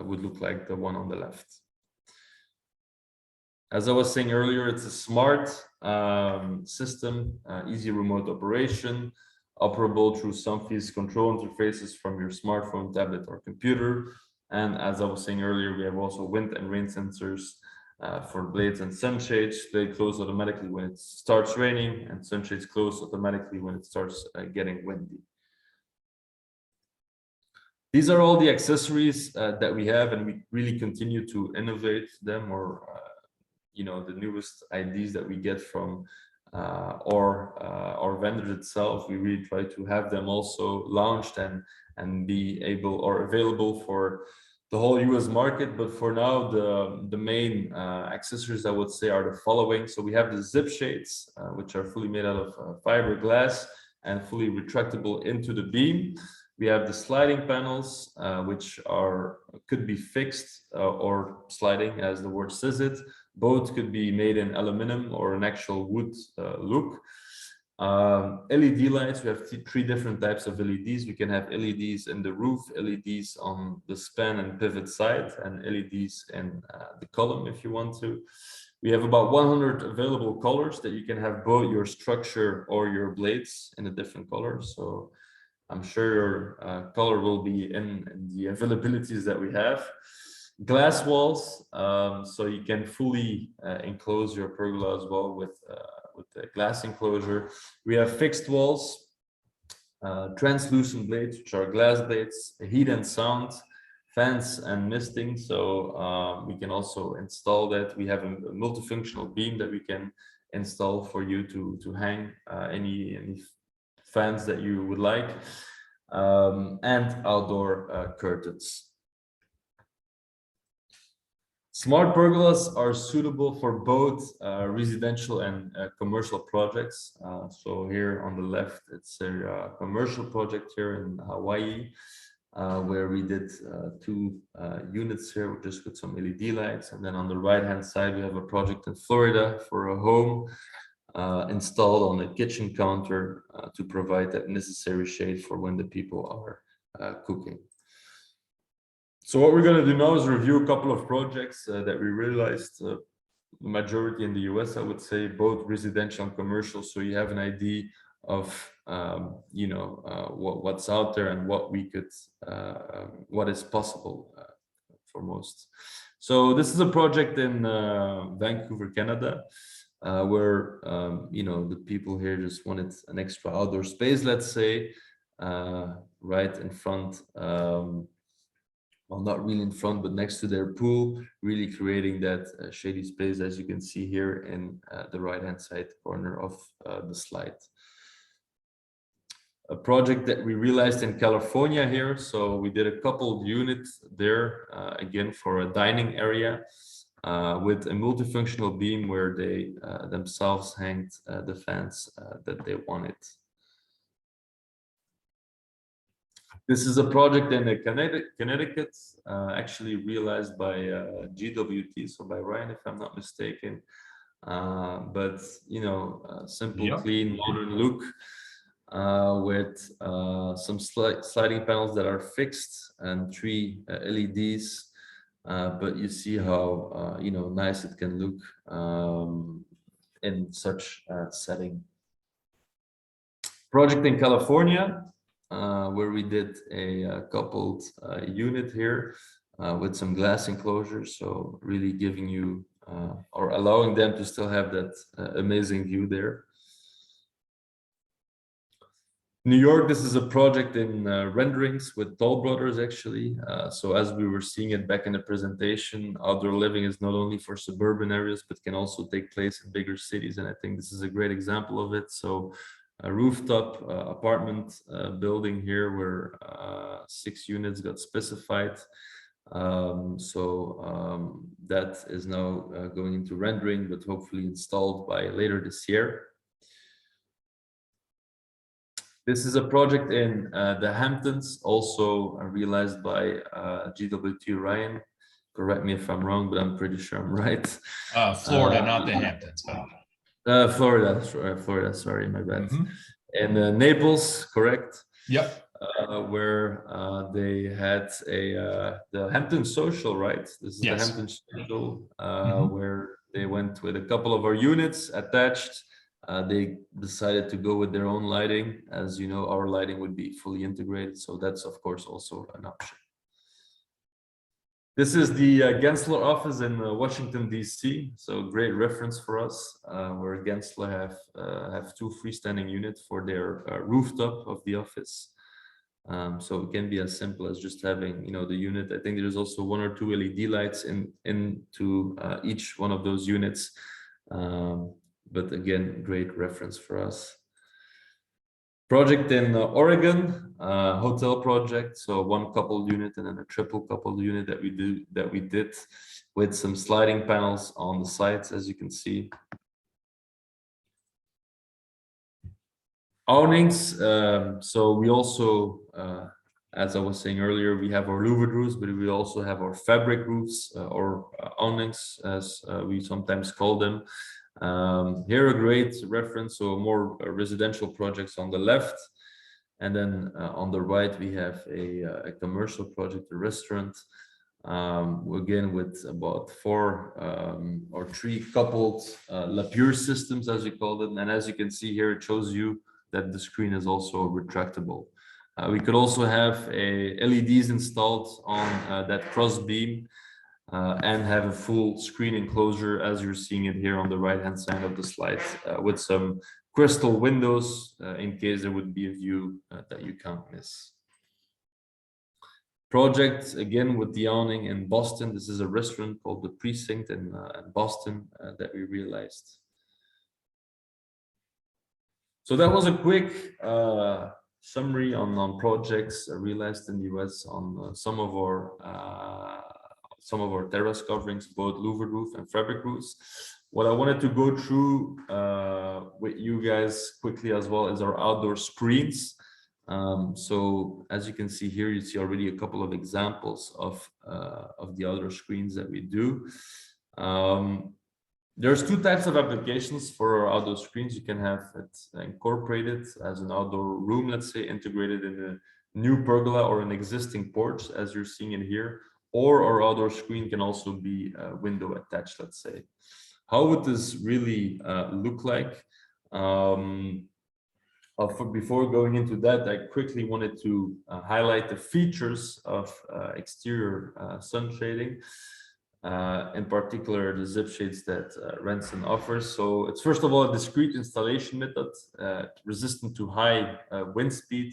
would look like the one on the left. As I was saying earlier, it's a smart system, easy remote operation, operable through some phase control interfaces from your smartphone, tablet, or computer. And as I was saying earlier, we have also wind and rain sensors for blades and sunshades. Blade close automatically when it starts raining, and sunshades close automatically when it starts getting windy. These are all the accessories that we have, and we really continue to innovate them, or the newest ideas that we get from or vendors itself. We really try to have them also launched and be able or available for the whole US market. But for now, the main accessories I would say are the following. So we have the zip shades, which are fully made out of fiberglass and fully retractable into the beam. We have the sliding panels, which could be fixed or sliding, as the word says it. Both could be made in aluminum or an actual wood look. LED lights, we have three different types of LEDs. We can have LEDs in the roof, LEDs on the span and pivot side, and LEDs in the column if you want to. We have about 100 available colors that you can have both your structure or your blades in a different color. So I'm sure your color will be in the availabilities that we have. Glass walls, so you can fully enclose your pergola as well with the glass enclosure. We have fixed walls, translucent blades, which are glass blades, heat and sound, fans and misting. So we can also install that. We have a multifunctional beam that we can install for you to hang any fans that you would like, and outdoor curtains. Smart pergolas are suitable for both residential and commercial projects. So here on the left, it's a commercial project here in Hawaii, where we did 2 units here just with some LED lights. And then on the right-hand side, we have a project in Florida for a home installed on a kitchen counter to provide that necessary shade for when the people are cooking. So what we're going to do now is review a couple of projects that we realized, the majority in the US, I would say, both residential and commercial. So you have an idea of, what's out there and what we could, what is possible for most. So this is a project in Vancouver, Canada, where, the people here just wanted an extra outdoor space, let's say, right in front. Well, not really in front, but next to their pool, really creating that shady space, as you can see here in the right-hand side corner of the slide. A project that we realized in California here. So we did a couple units there, again, for a dining area with a multifunctional beam where they themselves hanged the fans that they wanted. This is a project in Connecticut, actually realized by GWT, so by Ryan, if I'm not mistaken. But simple, clean, modern look with some sliding panels that are fixed and 3 LEDs. But you see how nice it can look in such a setting. Project in California. Where we did a coupled unit here with some glass enclosures, so really giving you or allowing them to still have that amazing view there. New York, this is a project in renderings with Toll Brothers, actually. So as we were seeing it back in the presentation, outdoor living is not only for suburban areas, but can also take place in bigger cities. And I think this is a great example of it. So a rooftop apartment building here where 6 units got specified. That is now going into rendering, but hopefully installed by later this year. This is a project in the Hamptons, also realized by GWT Ryan. Correct me if I'm wrong, but I'm pretty sure I'm right. Florida, not the Hamptons. Florida, sorry, my bad. And Naples, correct? Yep. Where they had the Hampton Social, right? This is the Hampton Social, where they went with a couple of our units attached. They decided to go with their own lighting. As you know, our lighting would be fully integrated. So that's, of course, also an option. This is the Gensler office in Washington, D.C. So great reference for us, where Gensler have 2 freestanding units for their rooftop of the office. So it can be as simple as just having, the unit. I think there's also 1 or 2 LED lights into each one of those units. but again, great reference for us. Project in Oregon, hotel project. So one couple unit and then a triple couple unit that we did with some sliding panels on the sides, as you can see. Awnings. So we also, as I was saying earlier, we have our louvered roofs, but we also have our fabric roofs or awnings, as we sometimes call them. Here a great reference, so more residential projects on the left, and then on the right we have a commercial project, a restaurant, again with about 4 or 3 coupled Lapure systems, as we call them. And as you can see here, it shows you that the screen is also retractable. We could also have LEDs installed on that cross beam and have a full screen enclosure, as you're seeing it here on the right hand side of the slide, with some crystal windows in case there would be a view that you can't miss. Project again with the awning in Boston. This is a restaurant called the Precinct in Boston that we realized. So that was a quick summary on projects realized in the US on some of our terrace coverings, both louvered roof and fabric roofs. What I wanted to go through with you guys quickly as well is our outdoor screens. So as you can see here, you see already a couple of examples of the outdoor screens that we do. There's 2 types of applications for our outdoor screens. You can have it incorporated as an outdoor room, let's say, integrated in a new pergola or an existing porch, as you're seeing it here, or our outdoor screen can also be window attached, let's say. How would this really look like? Before going into that, I quickly wanted to highlight the features of exterior sun shading. In particular, the zip shades that Renson offers. So it's first of all a discrete installation method, resistant to high wind speed.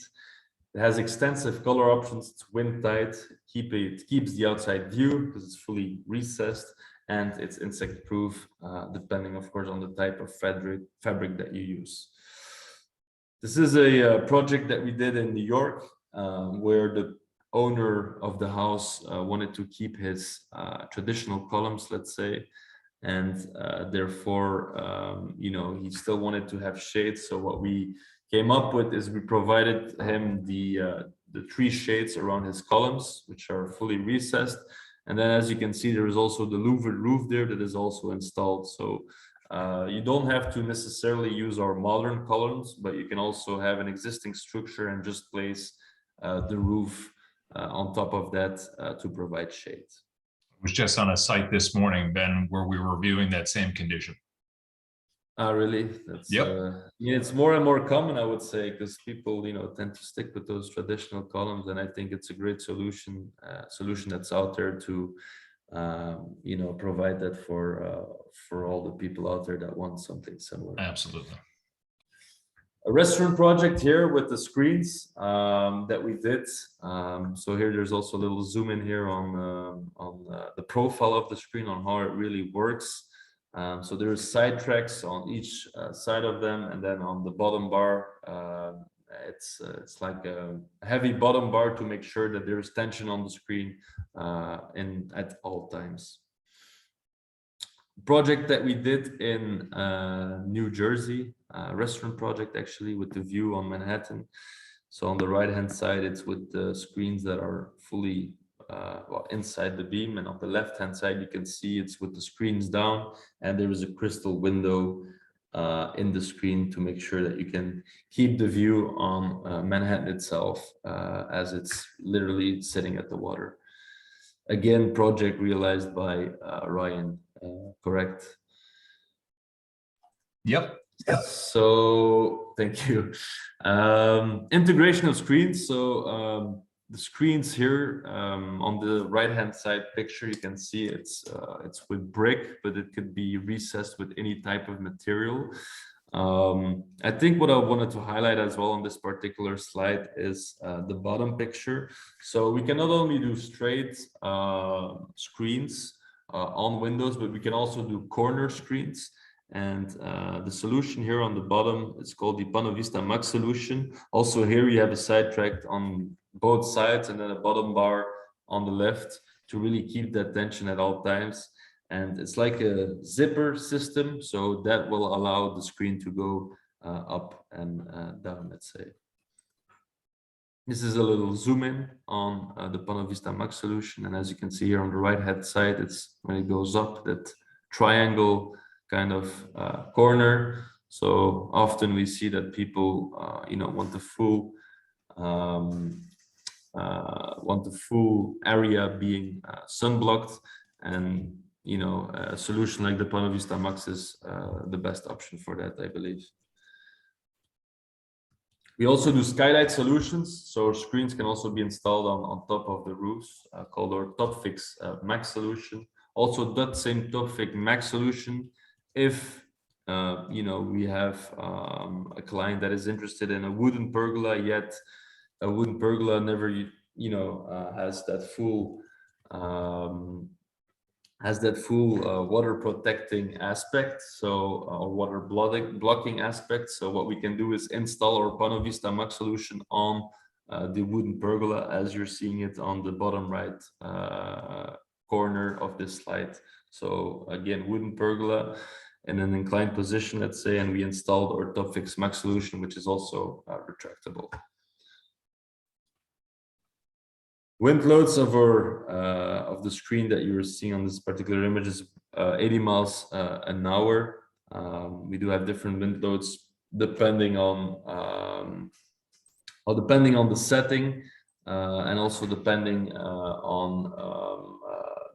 It has extensive color options. It's wind tight. It keeps the outside view because it's fully recessed, and it's insect proof, depending, of course, on the type of fabric that you use. This is a project that we did in New York, where the owner of the house wanted to keep his traditional columns, let's say, and therefore, you know, he still wanted to have shades. So what we came up with is we provided him the 3 shades around his columns, which are fully recessed. And then, as you can see, there is also the louvered roof there that is also installed. So you don't have to necessarily use our modern columns, but you can also have an existing structure and just place the roof on top of that to provide shade. I was just on a site this morning, Ben, where we were viewing that same condition. Really? That's, yep. Yeah, it's more and more common, I would say, because people, you know, tend to stick with those traditional columns, and I think it's a great solution that's out there to, you know, provide that for all the people out there that want something similar. Absolutely. A restaurant project here with the screens that we did. So here there's also a little zoom in here on the profile of the screen, on how it really works. So there's side tracks on each side of them, and then on the bottom bar, it's like a heavy bottom bar to make sure that there's tension on the screen at all times. Project that we did in New Jersey, restaurant project actually, with the view on Manhattan. So on the right hand side, it's with the screens that are fully well, inside the beam, and on the left hand side you can see it's with the screens down, and there is a crystal window in the screen to make sure that you can keep the view on Manhattan itself, as it's literally sitting at the water. Again, project realized by Ryan, correct? Yep. So thank you. Integration of screens. So the screens here on the right hand side picture, you can see it's with brick, but it could be recessed with any type of material. I think what I wanted to highlight as well on this particular slide is the bottom picture. So we can not only do straight screens on windows, but we can also do corner screens. And the solution here on the bottom is called the Panovista Max solution. Also here you have a side track on both sides and then a bottom bar on the left to really keep that tension at all times. And it's like a zipper system, so that will allow the screen to go up and down, let's say. This is a little zoom in on the Panovista Max solution. And as you can see here on the right hand side, it's when it goes up, that triangle kind of corner. So often we see that people, want the full area being sunblocked, and a solution like the Panovista Max is the best option for that, I believe. We also do skylight solutions, so screens can also be installed on top of the roofs, called our TopFix Max solution. Also, that same TopFix Max solution, if we have a client that is interested in a wooden pergola, yet a wooden pergola never has that full water protecting aspect, or water blocking aspect. So what we can do is install our Panovista Max solution on the wooden pergola, as you're seeing it on the bottom right corner of this slide. So again, wooden pergola in an inclined position, let's say, and we installed our TopFix Max solution, which is also retractable. Wind loads of the screen that you're seeing on this particular image is 80 miles an hour. We do have different wind loads depending on the setting, and also depending on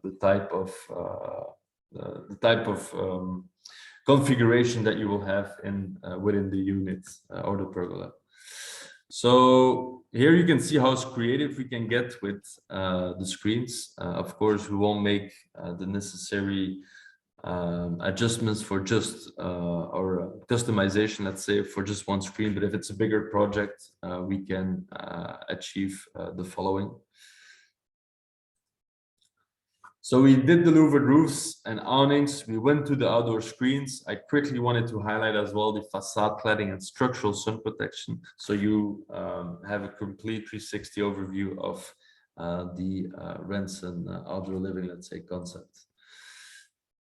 the type of configuration that you will have within the unit or the pergola. So here you can see how creative we can get with the screens. Of course, we won't make the necessary adjustments for just or customization, let's say, for just one screen. But if it's a bigger project, we can achieve the following. So we did the louvered roofs and awnings. We went to the outdoor screens. I quickly wanted to highlight as well the facade cladding and structural sun protection. So you have a complete 360 overview of the Renson outdoor living, let's say, concept.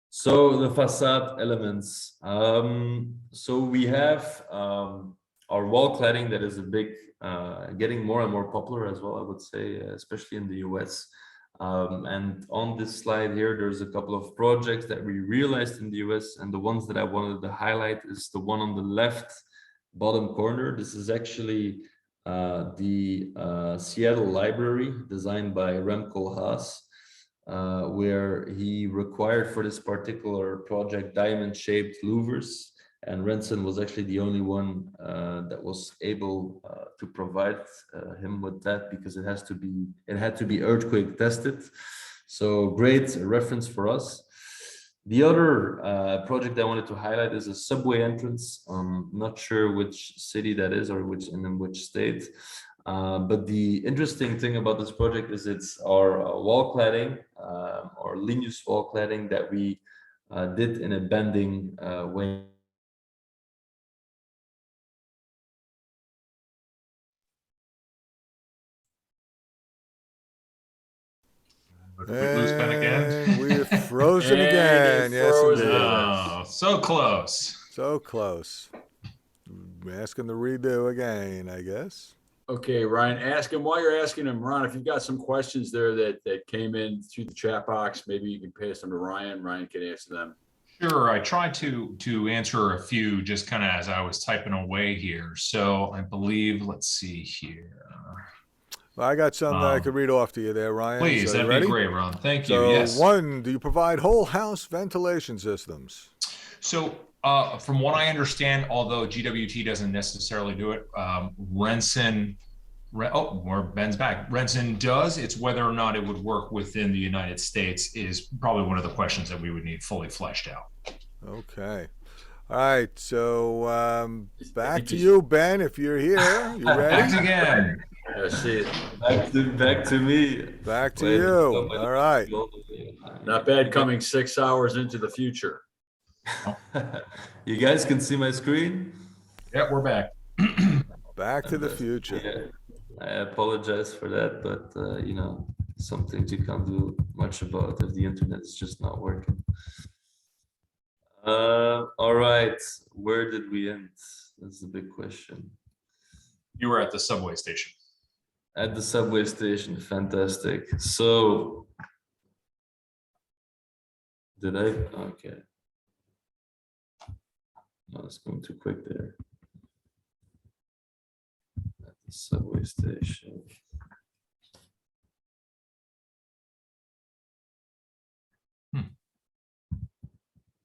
So the facade elements. So we have our wall cladding that is getting more and more popular as well, I would say, especially in the US. And on this slide here, there's a couple of projects that we realized in the US, and the ones that I wanted to highlight is the one on the left bottom corner. This is actually the Seattle Library, designed by Remco Haas, where he required for this particular project diamond-shaped louvers, and Renson was actually the only one that was able to provide him with that, because it had to be earthquake tested. So great reference for us. The other project I wanted to highlight is a subway entrance. Not sure which city that is or in which state. But the interesting thing about this project is it's our wall cladding, or lineous wall cladding that we did in a bending way. Lose Ben again. We're frozen again. Yes, frozen. indeed. Oh, so close. So close. Ask him to redo again, I guess. Okay, Ryan, ask him while you're asking him, Ron, if you've got some questions there that came in through the chat box, maybe you can pass them to Ryan. Ryan can answer them. Sure, I tried to answer a few just kind of as I was typing away here. So I believe, let's see here. Well, I got some that I could read off to you there, Ryan. Please, so that'd be great, Ron. Thank you. So, yes. one, do you provide whole house ventilation systems? So from what I understand, although GWT doesn't necessarily do it, Renson, where Ben's back, Renson does. It's whether or not it would work within the United States is probably one of the questions that we would need fully fleshed out. Okay. All right. So back to you, Ben, if you're here. You ready? Back again. See it. Back to me. Back to you. All right. Not bad coming 6 hours into the future. You guys can see my screen? Yeah, we're back. Back to the future. Yeah, I apologize for that, but you know, some things you can't do much about if the internet is just not working. All right, where did we end? That's the big question. You were at the subway station. At the subway station, fantastic. So, did I? Okay. No, it's going too quick there. At the subway station.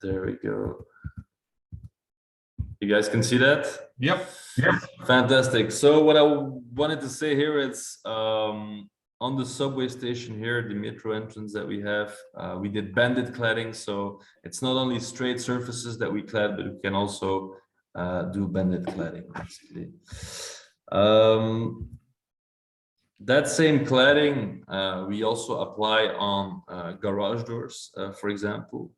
There we go. You guys can see that? Yep. Fantastic. So what I wanted to say here is on the subway station here, the metro entrance that we have, we did banded cladding. So it's not only straight surfaces that we clad, but we can also do banded cladding, basically. That same cladding we also apply on garage doors, for example.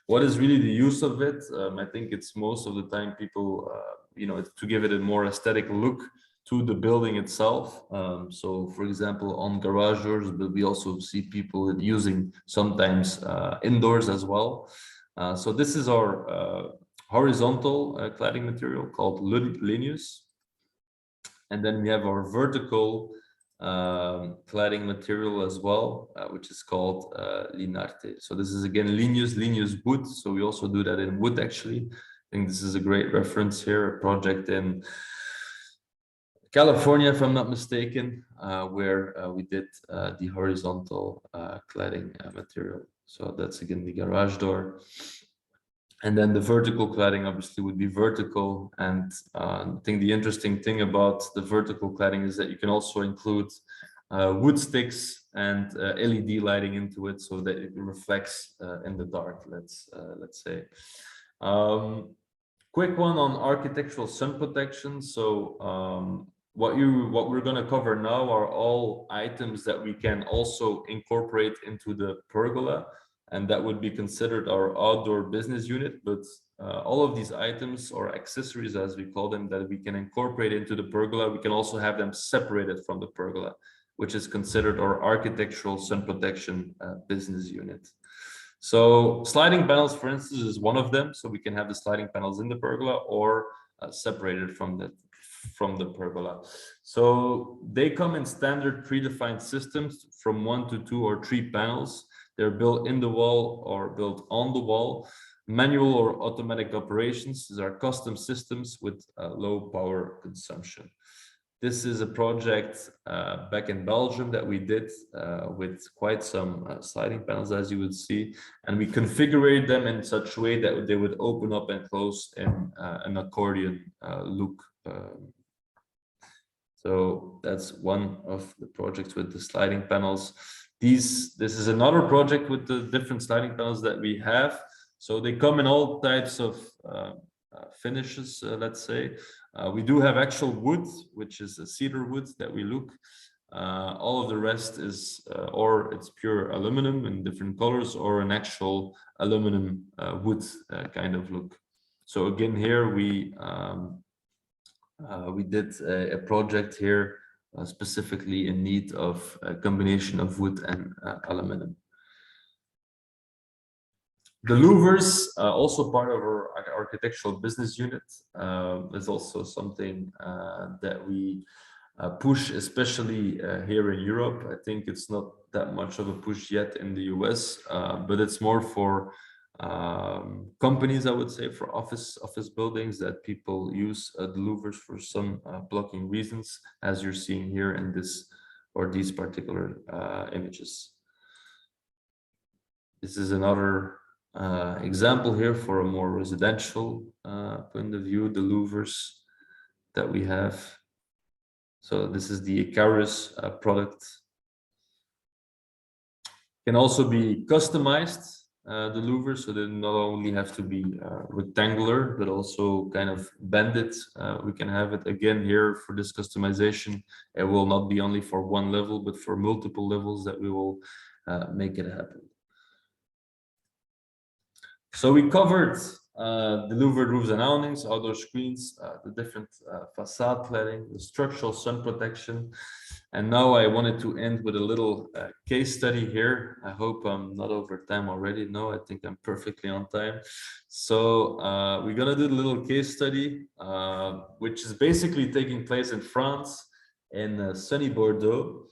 What is really the use of it? I think it's most of the time people, you know, to give it a more aesthetic look to the building itself. So, for example, on garage doors, but we also see people using sometimes indoors as well. So this is our horizontal cladding material called lineus. And then we have our vertical cladding material as well, which is called linarte. So this is again lineus wood. So we also do that in wood actually. I think this is a great reference here, a project in California, if I'm not mistaken, where we did the horizontal cladding material. So that's again the garage door. And then the vertical cladding obviously would be vertical. And I think the interesting thing about the vertical cladding is that you can also include wood sticks and LED lighting into it so that it reflects in the dark, let's say. Quick one on architectural sun protection. So what we're going to cover now are all items that we can also incorporate into the pergola. And that would be considered our outdoor business unit. But all of these items or accessories, as we call them, that we can incorporate into the pergola, we can also have them separated from the pergola, which is considered our architectural sun protection business unit. So sliding panels, for instance, is one of them. So we can have the sliding panels in the pergola or separated from the pergola. So they come in standard predefined systems from 1 to 2 or 3 panels. They're built in the wall or built on the wall. Manual or automatic operations. These are custom systems with low power consumption. This is a project back in Belgium that we did with quite some sliding panels, as you would see. And we configured them in such a way that they would open up and close in an accordion look. So that's one of the projects with the sliding panels. This is another project with the different sliding panels that we have. So they come in all types of finishes, let's say. We do have actual wood, which is a cedar wood that we look. All of the rest is, or it's pure aluminum in different colors, or an actual aluminum wood kind of look. So again, here we did a project here specifically in need of a combination of wood and aluminum. The louvers, also part of our architectural business unit, is also something that we push, especially here in Europe. I think it's not that much of a push yet in the US, but it's more for companies, I would say, for office buildings that people use the louvers for some blocking reasons, as you're seeing here in this or these particular images. This is another example here for a more residential point of view, the louvers that we have. So this is the Icarus product. Can also be customized, the louvers, so they not only have to be rectangular, but also kind of bended. We can have it again here for this customization. It will not be only for one level, but for multiple levels that we will make it happen. So we covered the louvered roofs and awnings, outdoor screens, the different facade cladding, the structural sun protection. And now I wanted to end with a little case study here. I hope I'm not over time already. No, I think I'm perfectly on time. So we're gonna do the little case study, which is basically taking place in France, in sunny Bordeaux.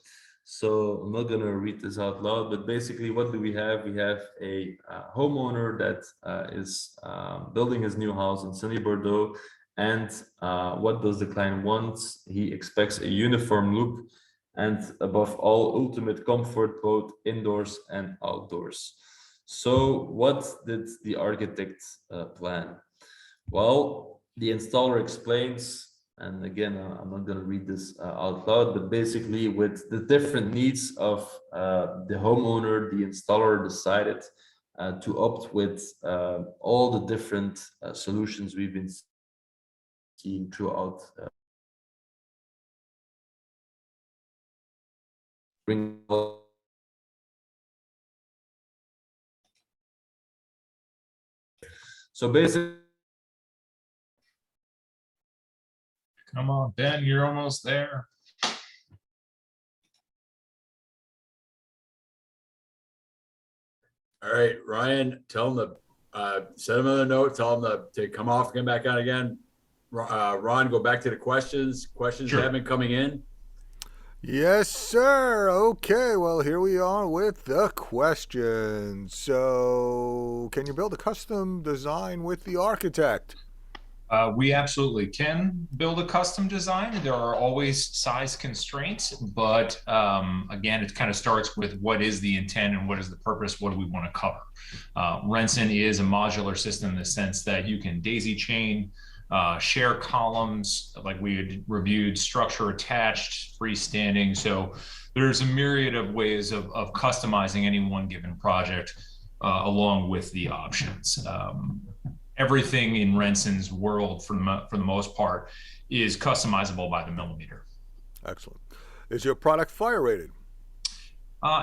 So I'm not gonna read this out loud, but basically what do we have? We have a homeowner that is building his new house in sunny Bordeaux. And what does the client want? He expects a uniform look and above all, ultimate comfort, both indoors and outdoors. So what did the architect plan? Well, the installer explains, and again, I'm not going to read this out loud, but basically with the different needs of the homeowner, the installer decided to opt with all the different solutions we've been seeing throughout so basically, Come on, Ben, you're almost there. All right, Ryan, tell them to send them another note. Tell them to come off, come back on again. Ron, go back to the questions. Questions Sure. have been coming in. Yes, sir. Okay, well, here we are with the questions. So, can you build a custom design with the architect? We absolutely can build a custom design. There are always size constraints, but again, it kind of starts with what is the intent and what is the purpose, what do we want to cover. Renson is a modular system in the sense that you can daisy chain, share columns, like we had reviewed, structure attached, freestanding. So there's a myriad of ways of customizing any one given project along with the options. Everything in Renson's world, for the most part, is customizable by the millimeter. Excellent. Is your product fire rated?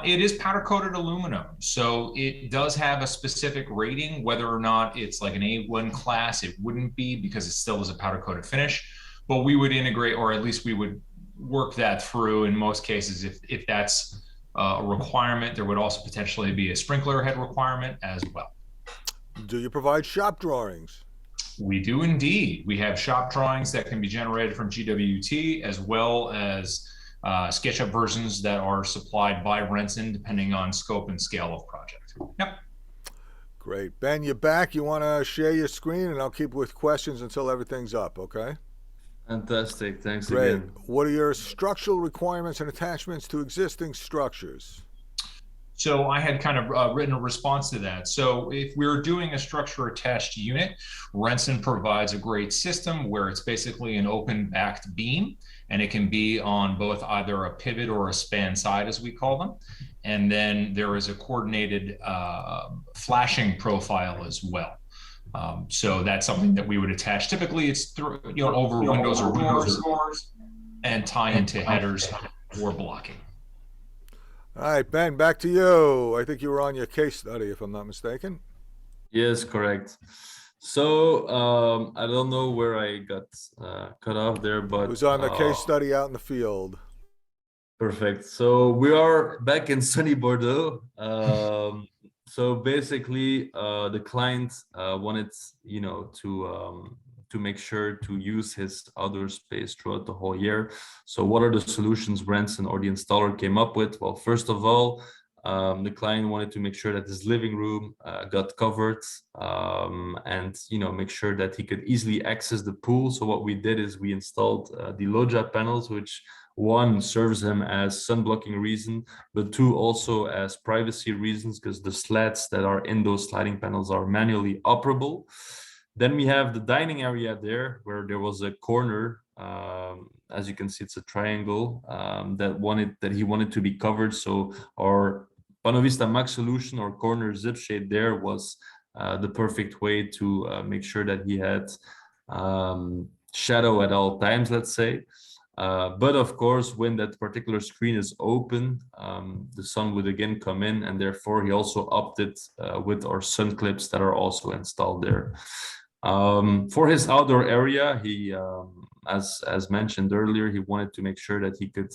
It is powder coated aluminum, so it does have a specific rating. Whether or not it's like an A1 class, it wouldn't be, because it still is a powder coated finish. But we would integrate, or at least we would work that through in most cases. If that's a requirement, there would also potentially be a sprinkler head requirement as well. Do you provide shop drawings? We do indeed. We have shop drawings that can be generated from GWT, as well as SketchUp versions that are supplied by Renson, depending on scope and scale of project. Yep. Great. Ben, you're back. You want to share your screen, and I'll keep with questions until everything's up, okay? fantastic. Thanks Great. again. What are your structural requirements and attachments to existing structures? So I had kind of written a response to that. So if we're doing a structure attached unit, Renson provides a great system where it's basically an open backed beam, and it can be on both either a pivot or a span side, as we call them. And then there is a coordinated flashing profile as well. So that's something that we would attach. Typically it's through, over windows or doors, and tie into headers or blocking. All right, Ben, back to you. I think you were on your case study, if I'm not mistaken. Yes, correct. So I don't know where I got cut off there, but It was on the case study out in the field. perfect. So we are back in sunny Bordeaux. So basically, the client wanted, to make sure to use his outdoor space throughout the whole year. So what are the solutions Renson or the installer came up with? Well, first of all, the client wanted to make sure that his living room got covered and make sure that he could easily access the pool. So what we did is we installed the loggia panels, which one serves him as sun blocking reason, but two also as privacy reasons, because the slats that are in those sliding panels are manually operable. Then we have the dining area there, where there was a corner. As you can see, it's a triangle that he wanted to be covered. So our Panovista Max solution or corner zip shade there was the perfect way to make sure that he had shadow at all times, let's say. But of course, when that particular screen is open, the sun would again come in, and therefore he also opted with our sun clips that are also installed there. For his outdoor area, he, as mentioned earlier, he wanted to make sure that he could,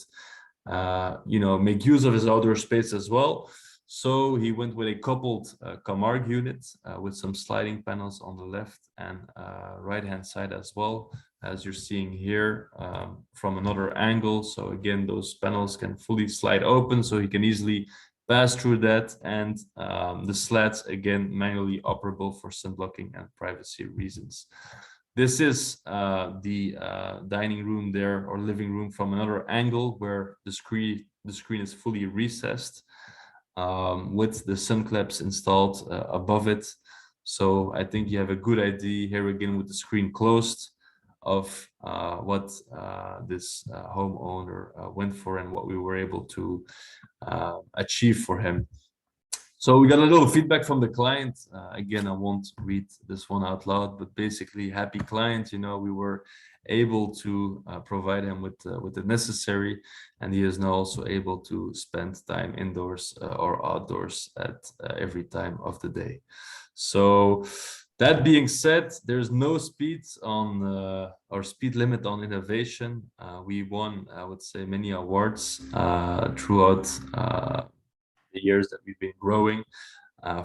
make use of his outdoor space as well. So he went with a coupled Camargue unit with some sliding panels on the left and right-hand side as well, as you're seeing here from another angle. So again, those panels can fully slide open, so he can easily pass through that, and the slats again manually operable for sun blocking and privacy reasons. This is the dining room there, or living room, from another angle where the screen is fully recessed with the sun clips installed above it. So I think you have a good idea here again with the screen closed of what this homeowner went for and what we were able to achieve for him. So we got a little feedback from the client. Again, I won't read this one out loud, but basically, happy client. We were able to provide him with the necessary, and he is now also able to spend time indoors or outdoors at every time of the day. So that being said, there's no speed on or speed limit on innovation. We won, I would say, many awards throughout the years that we've been growing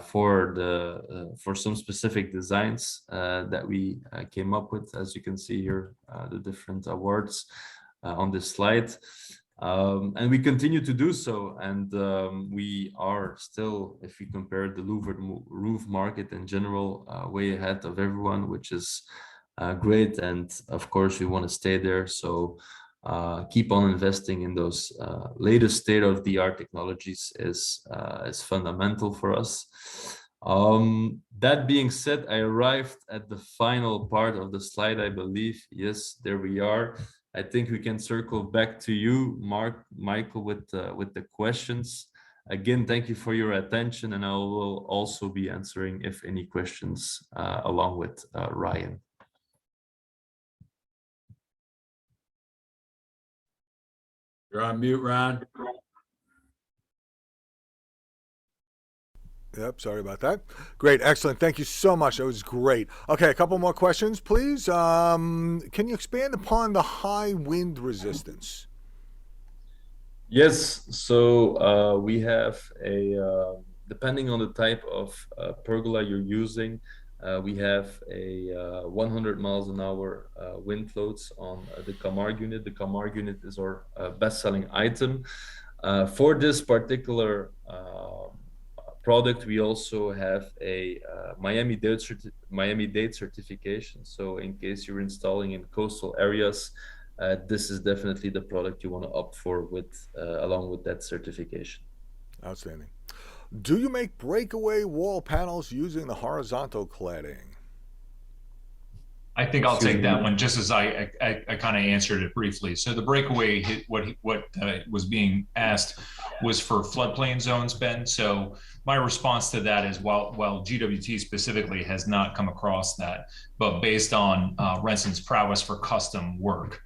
for some specific designs that we came up with. As you can see here, the different awards on this slide. And we continue to do so, and we are still, if we compare the louvered roof market in general, way ahead of everyone, which is great. And of course, we want to stay there. So keep on investing in those latest state-of-the-art technologies is fundamental for us. That being said, I arrived at the final part of the slide, I believe. Yes, there we are. I think we can circle back to you, Michael, with the questions. Again, thank you for your attention, and I will also be answering if any questions along with Ryan. You're on mute, Ron. Yep, sorry about that. Great, excellent. Thank you so much. That was great. Okay, a couple more questions, please. Can you expand upon the high wind resistance? Yes, so we have depending on the type of pergola you're using, we have a 100 miles an hour wind loads on the Camargue unit. The Camargue unit is our best-selling item. For this particular product, we also have a Miami-Dade certification. So in case you're installing in coastal areas, this is definitely the product you want to opt for with along with that certification. Outstanding. Do you make breakaway wall panels using the horizontal cladding? I think I'll take that one, just as I kind of answered it briefly. So the breakaway, what was being asked was for floodplain zones, Ben. So my response to that is, while GWT specifically has not come across that, but based on Renson's prowess for custom work,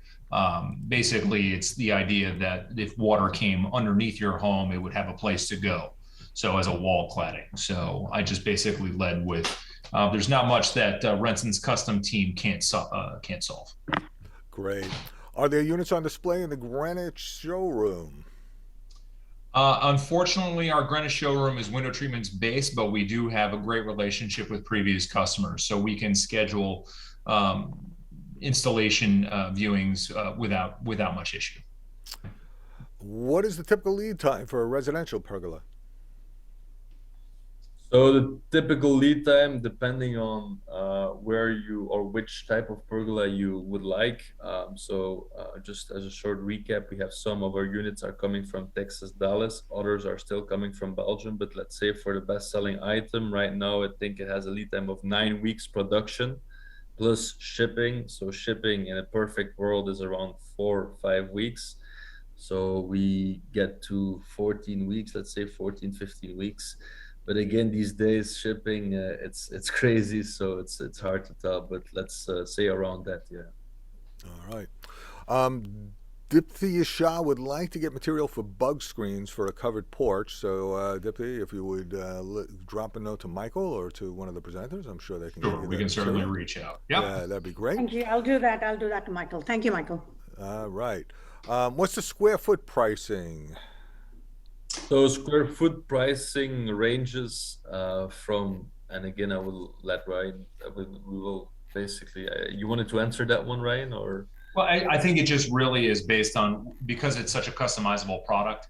basically it's the idea that if water came underneath your home, it would have a place to go. So as a wall cladding. So I just basically led with, there's not much that Renson's custom team can't solve. Great. Are there units on display in the Greenwich showroom? Unfortunately, our Greenwich showroom is window treatments based, but we do have a great relationship with previous customers. So we can schedule installation viewings without much issue. What is the typical lead time for a residential pergola? So the typical lead time, depending on where you or which type of pergola you would like. Just as a short recap, we have some of our units are coming from Texas, Dallas. Others are still coming from Belgium. But let's say for the best-selling item right now, I think it has a lead time of 9 weeks production plus shipping. So shipping in a perfect world is around 4 or 5 weeks. So we get to 14 weeks, let's say 14, 15 weeks. But again, these days shipping, it's crazy, so it's hard to tell. But let's say around that, yeah. All right. Dipti Shah would like to get material for bug screens for a covered porch. So, Dipti, if you would drop a note to Michael or to one of the presenters, I'm sure they can. Sure, we can certainly reach out. Yep. Yeah, that'd be great. Thank you. I'll do that. I'll do that to Michael. Thank you, Michael. All right. What's the square foot pricing? So square foot pricing ranges from, and again, I will let Ryan, we will basically, you wanted to answer that one, Ryan, or? Well, I think it just really is based on, because it's such a customizable product,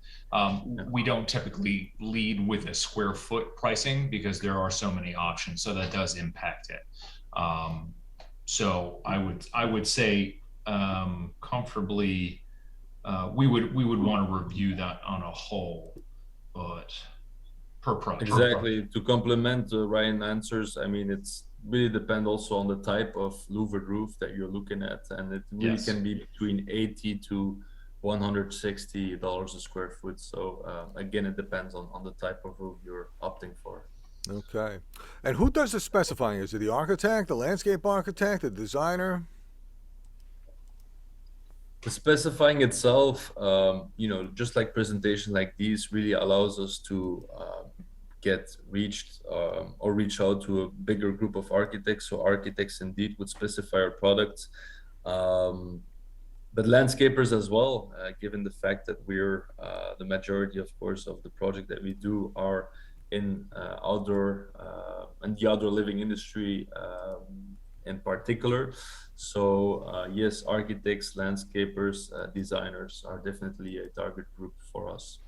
we don't typically lead with a square foot pricing because there are so many options, so that does impact it. So I would say comfortably, we would want to review that on a whole, but per project. Exactly. To complement Ryan answers, I mean, it's really depend also on the type of louvered roof that you're looking at, and it really can be between $80 to $160 a square foot. So again, it depends on the type of roof you're opting for. Okay. And who does the specifying? Is it the architect, the landscape architect, the designer? The specifying itself, you know, just like presentations like these really allows us to get reached or reach out to a bigger group of architects. So architects indeed would specify our products, but landscapers as well, given the fact that we're the majority, of course, of the project that we do are in outdoor and the outdoor living industry in particular. So yes, architects, landscapers, designers are definitely a target group for us.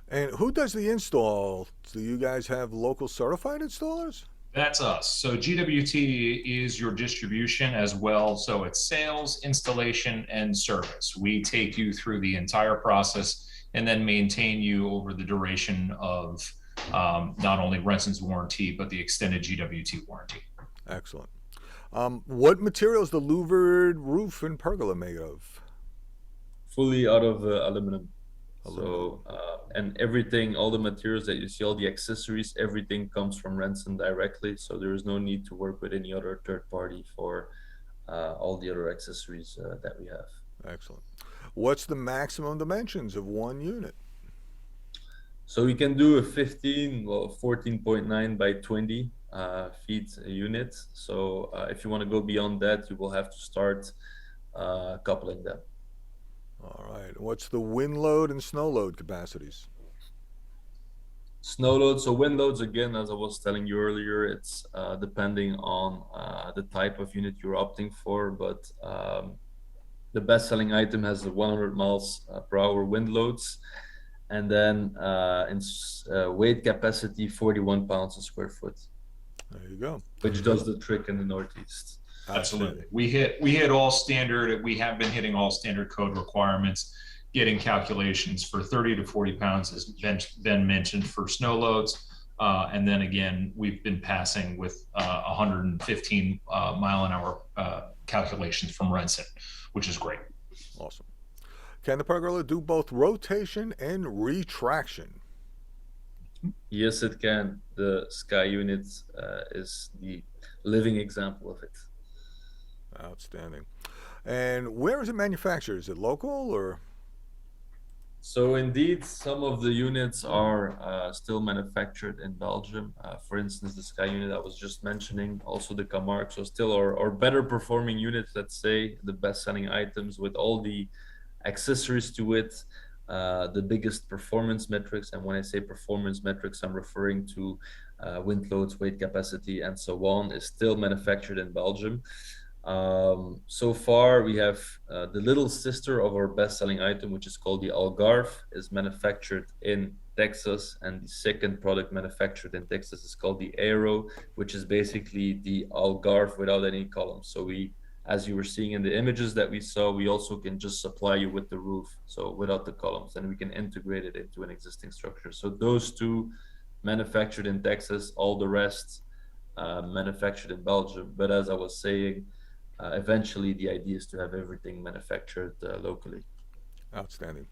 And who does the install? Do you guys have local certified installers? That's us. So GWT is your distribution as well. So it's sales, installation, and service. We take you through the entire process and then maintain you over the duration of not only Renson's warranty, but the extended GWT warranty. Excellent. What material is the louvered roof and pergola made of? Fully out of aluminum. So, and everything, all the materials that you see, all the accessories, everything comes from Renson directly. So there is no need to work with any other third party for all the other accessories that we have. Excellent. What's the maximum dimensions of one unit? So we can do a 14.9 by 20 feet a unit. So if you want to go beyond that, you will have to start coupling them. All right. What's the wind load and snow load capacities? Snow load, so wind loads, again, as I was telling you earlier, it's depending on the type of unit you're opting for, but the best-selling item has the 100 miles per hour wind loads, and then in weight capacity, 41 pounds a square foot. There you go. Which does the trick in the Northeast. Absolutely. We hit all standard. We have been hitting all standard code requirements, getting calculations for 30 to 40 pounds, as Ben mentioned, for snow loads. And then again, we've been passing with 115 mile an hour calculations from Renson, which is great. Awesome. Can the pergola do both rotation and retraction? Yes, it can. The Sky unit is the living example of it. Outstanding. And where is it manufactured? Is it local or? So indeed, some of the units are still manufactured in Belgium. For instance, the Sky unit I was just mentioning, also the Camargue, so still our better performing units, let's say, the best selling items with all the accessories to it, the biggest performance metrics. And when I say performance metrics, I'm referring to wind loads, weight capacity, and so on, is still manufactured in Belgium. So far we have the little sister of our best-selling item, which is called the Algarve, is manufactured in Texas, and the second product manufactured in Texas is called the Aero, which is basically the Algarve without any columns. So we, as you were seeing in the images that we saw, we also can just supply you with the roof, so without the columns, and we can integrate it into an existing structure. So those two manufactured in Texas, all the rest manufactured in Belgium. But as I was saying, eventually the idea is to have everything manufactured locally. Outstanding.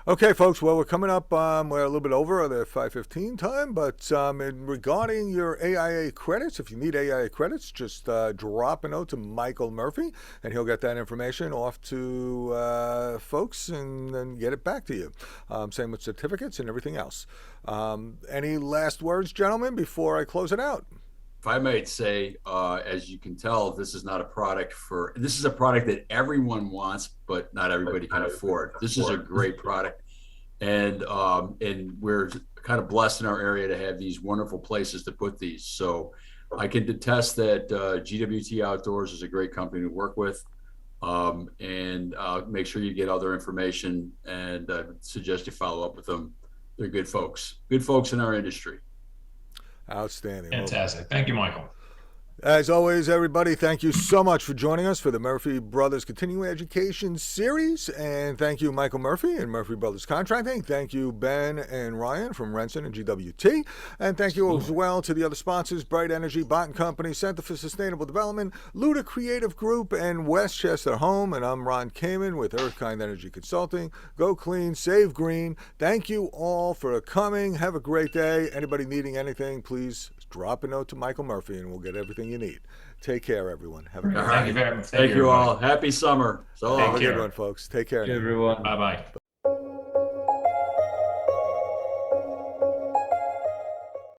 Okay, folks. Well, we're coming up. We're a little bit over the 5:15 time, but regarding your AIA credits, if you need AIA credits, just drop a note to Michael Murphy, and he'll get that information off to folks and then get it back to you. Same with certificates and everything else. Any last words, gentlemen, before I close it out? If I might say, as you can tell, this is not a product this is a product that everyone wants, but not everybody can afford. This is a great product. And we're kind of blessed in our area to have these wonderful places to put these. So I can attest that GWT Outdoors is a great company to work with. And make sure you get other information, and suggest you follow up with them. They're good folks in our industry. Outstanding. Fantastic. Thank you, Michael. As always, everybody, thank you so much for joining us for the Murphy Brothers Continuing Education Series. And thank you, Michael Murphy and Murphy Brothers Contracting. Thank you, Ben and Ryan from Renson and GWT. And thank you as well to the other sponsors, Bright Energy, Bot & Company, Center for Sustainable Development, Luda Creative Group, and Westchester Home. And I'm Ron Kamen with Earthkind Energy Consulting. Go clean, save green. Thank you all for coming. Have a great day. Anybody needing anything, please drop a note to Michael Murphy and we'll get everything you need. Take care, everyone. Have a great day. Thank you very much. Thank you all. Happy summer. So Have a good one, folks. Take care. Everyone. Bye-bye.